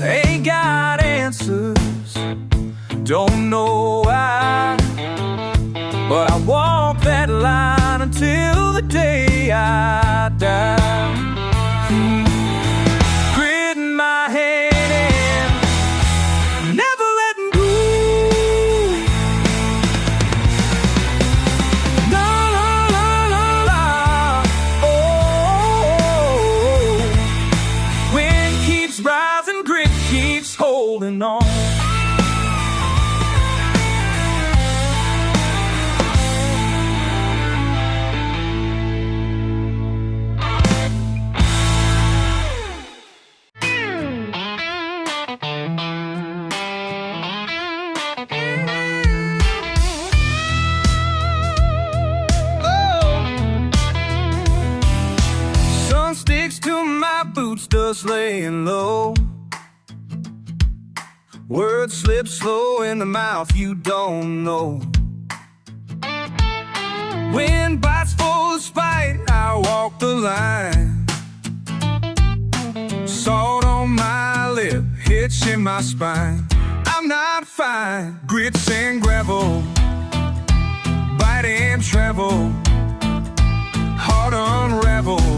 Ain't got answers, don't know why, but I walk that line until the day I die. Gritting my head in, never letting go. La la la la la. Oh, wind keeps rising, grit keeps holding on. Boots does laying low. Words slip slow in the mouth you don't know. Wind bites full of spite, I walk the line. Salt on my lip, hitch in my spine. I'm not fine. Grits and gravel, bite and travel, heart unravels.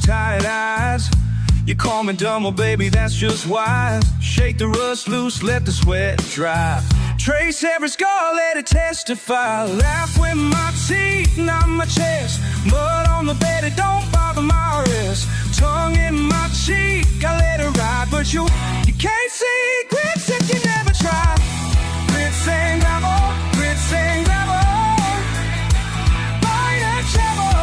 Tired eyes, you call me dumb, well baby that's just wise. Shake the rust loose, let the sweat dry. Trace every scar, let it testify. Laugh with my teeth, not my chest. Mud on the bed, it don't bother my wrist. Tongue in my cheek, I let it ride. But you can't see grits if you never try. Grits and gravel, grits and gravel, bite and travel.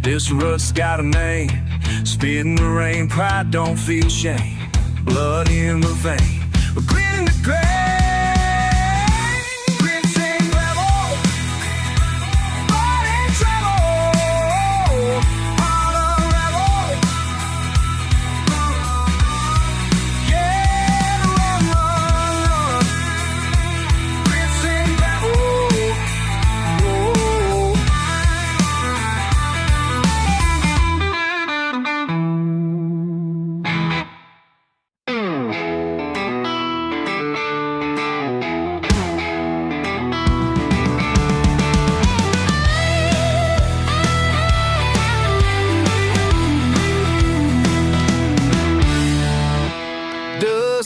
This rut's got a name. Spit in the rain, pride don't feel shame. Blood in the vein, but grit in the grave. Grits and gravel, bite and travel, heart unravel. Yeah, run, run, run. Grits and gravel.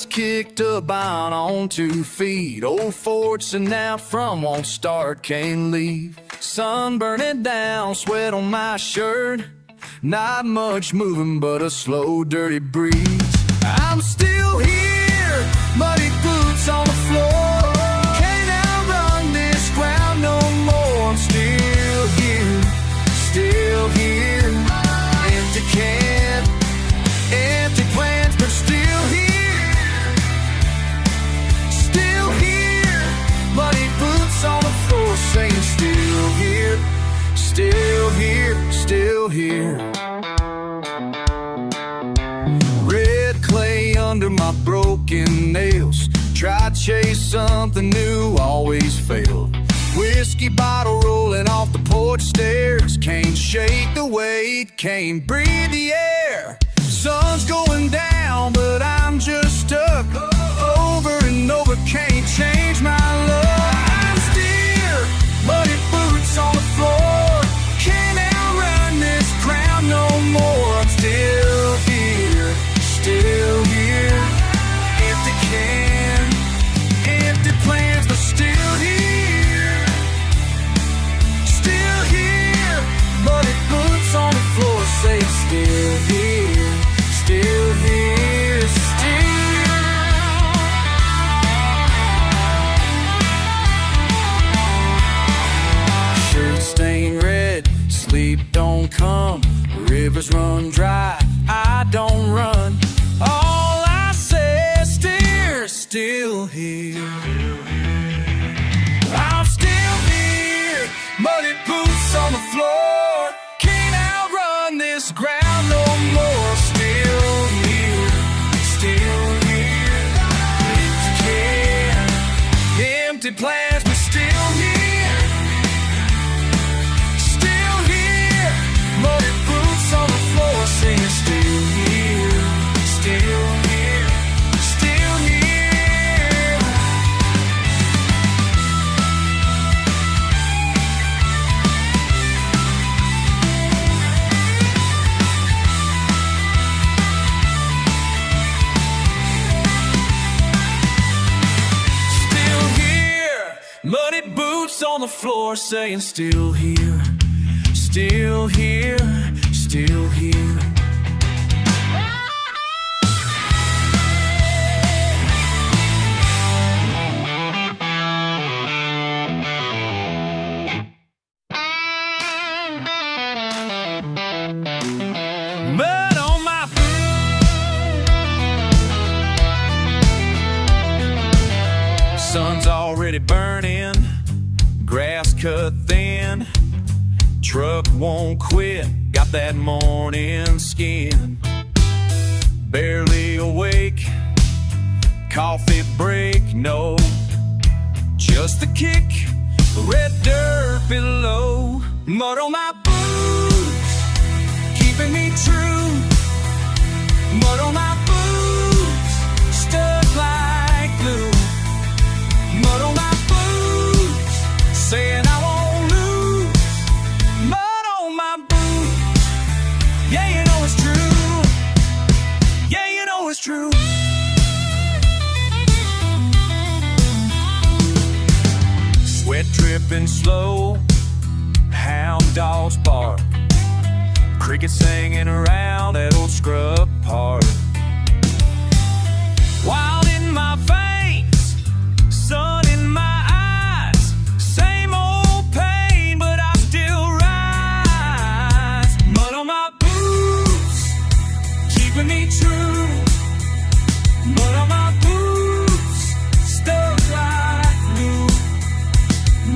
Kicked up on 2 feet. Old forts and now from won't start, can't leave. Sun burning down, sweat on my shirt. Not much moving but a slow dirty breeze. I'm still here, muddy boots on the floor. Can't outrun this ground no more. I'm still here, still here. Empty can, empty plans, but still here. On the floor saying still here, still here, still here. Red clay under my broken nails. Tried to chase something new, always failed. Whiskey bottle rolling off the porch stairs. Can't shake the weight, can't breathe the air. Sun's going down, but I'm just stuck over and over, can't empty plans, but still here. Still here. Muddy boots on the floor, singing still here. Still here. Still here. Still here. Muddy boots on the floor, saying still here. Still here. Still here. Mud on my sun's already burning, grass cut thin, truck won't quit, got that morning skin. Barely awake, coffee break, no, just the kick, red dirt below. Mud on my boots, keeping me true. Mud on my boots, stuck like glue. Mud on my boots, saying I won't lose. Mud on my boots, yeah, you know it's true. Yeah, you know it's true. Sweat dripping slow, hound dogs bark, crickets singing around that old scrub park. Wild in my veins, sun in my eyes, same old pain, but I still rise. Mud on my boots, keeping me true. Mud on my boots, stuck like glue.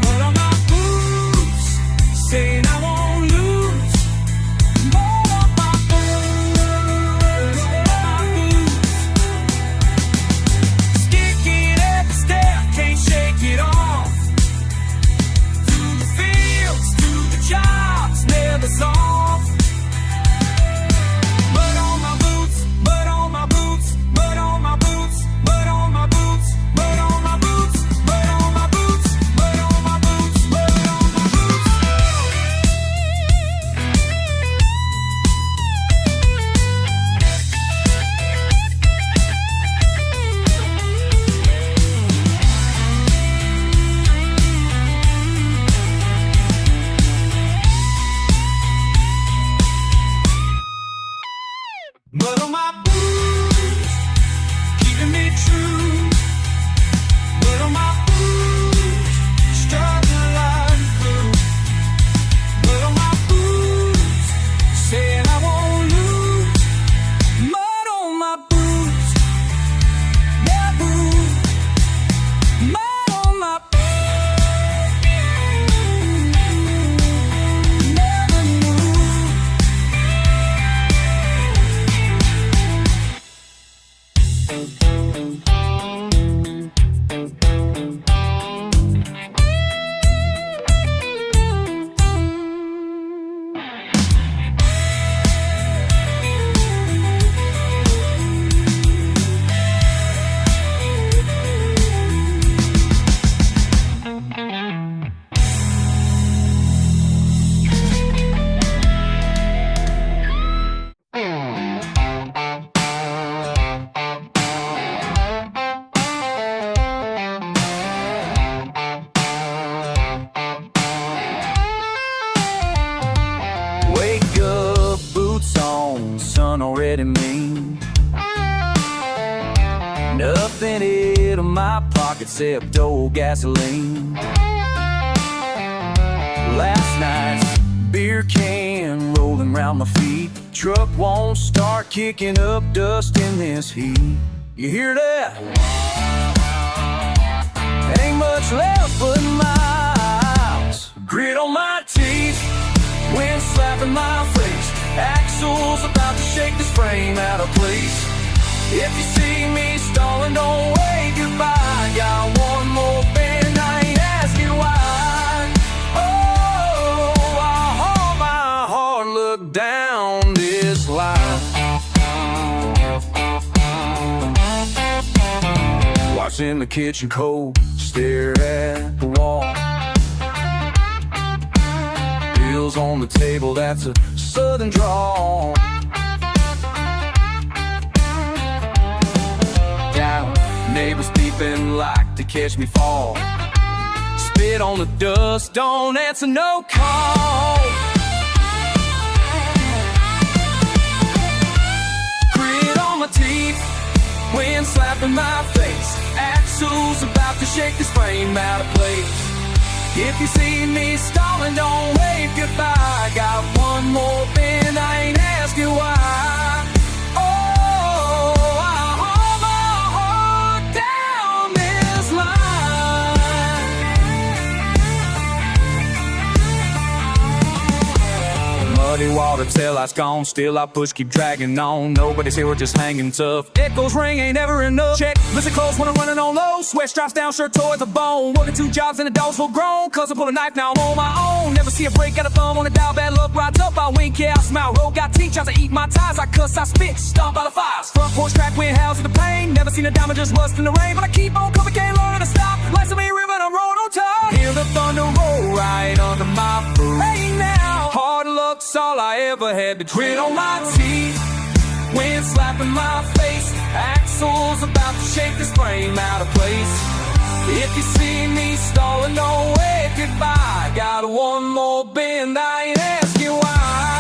Mud on my boots, saying I won't lose. Mud on my boots, my boots. Sticking at the step, can't shake it off. Through the fields, through the jobs, never soft. Mud on my boots, mud on my boots, mud on my boots, mud on my boots, mud on my boots, mud on my boots, mud on my boots, mud on my boots. Mud on my boots, keeping me true. Mud on my boots, struggling like glue. Mud on my boots, saying I won't lose. Mud on my boots, never move. Mud on my boots, never move. Wake up, boots on, sun already mean. Nothing in my pocket except old gasoline. Last night's beer can rolling round my feet. Truck won't start, kicking up dust in this heat. You hear that? Ain't much left but miles. Grit on my teeth, wind slapping my face. Axle's about to shake this frame out of place. If you see me stalling, don't wave goodbye. Got one more bend sits in the kitchen cold, stare at the wall. Bills on the table, that's a southern drawl. Down, neighbors peeping like to catch me fall. Spit on the dust, don't answer no call. Grit on my teeth, wind slapping my face. Axle's about to shake this frame out of place. If you see me stalling, don't wave goodbye. Got one more bend, I ain't asking why. Oh, I hold my heart down this line. Muddy water till I was gone, still I push, keep dragging on. Nobody's here, we're just hanging tough. Echoes ring, ain't never enough. Check, listen close when I'm running on low. Sweat straps down, shirt towards the bone. Working 2 jobs and the dogs full grown. Cause I pull a knife, now I'm on my own. Never see a break, got a thumb on the dial. Bad luck rides up, I wink, yeah, I smile. Road got teeth, tries to eat my ties. I cuss, I spit, stomp out the fires. Front porch track, wind howls with the pain. Never seen a diamond just rust in the rain. But I keep on coming, can't learn to stop. Like some river, I'm rolling on top. Hear the thunder roll right under my feet. Hey now, hard luck's all I ever had. The grit on my teeth, wind slapping my face. Axle's about to shake this frame out of place. If you see me stalling, don't wave goodbye. Got one more bend, I ain't asking why.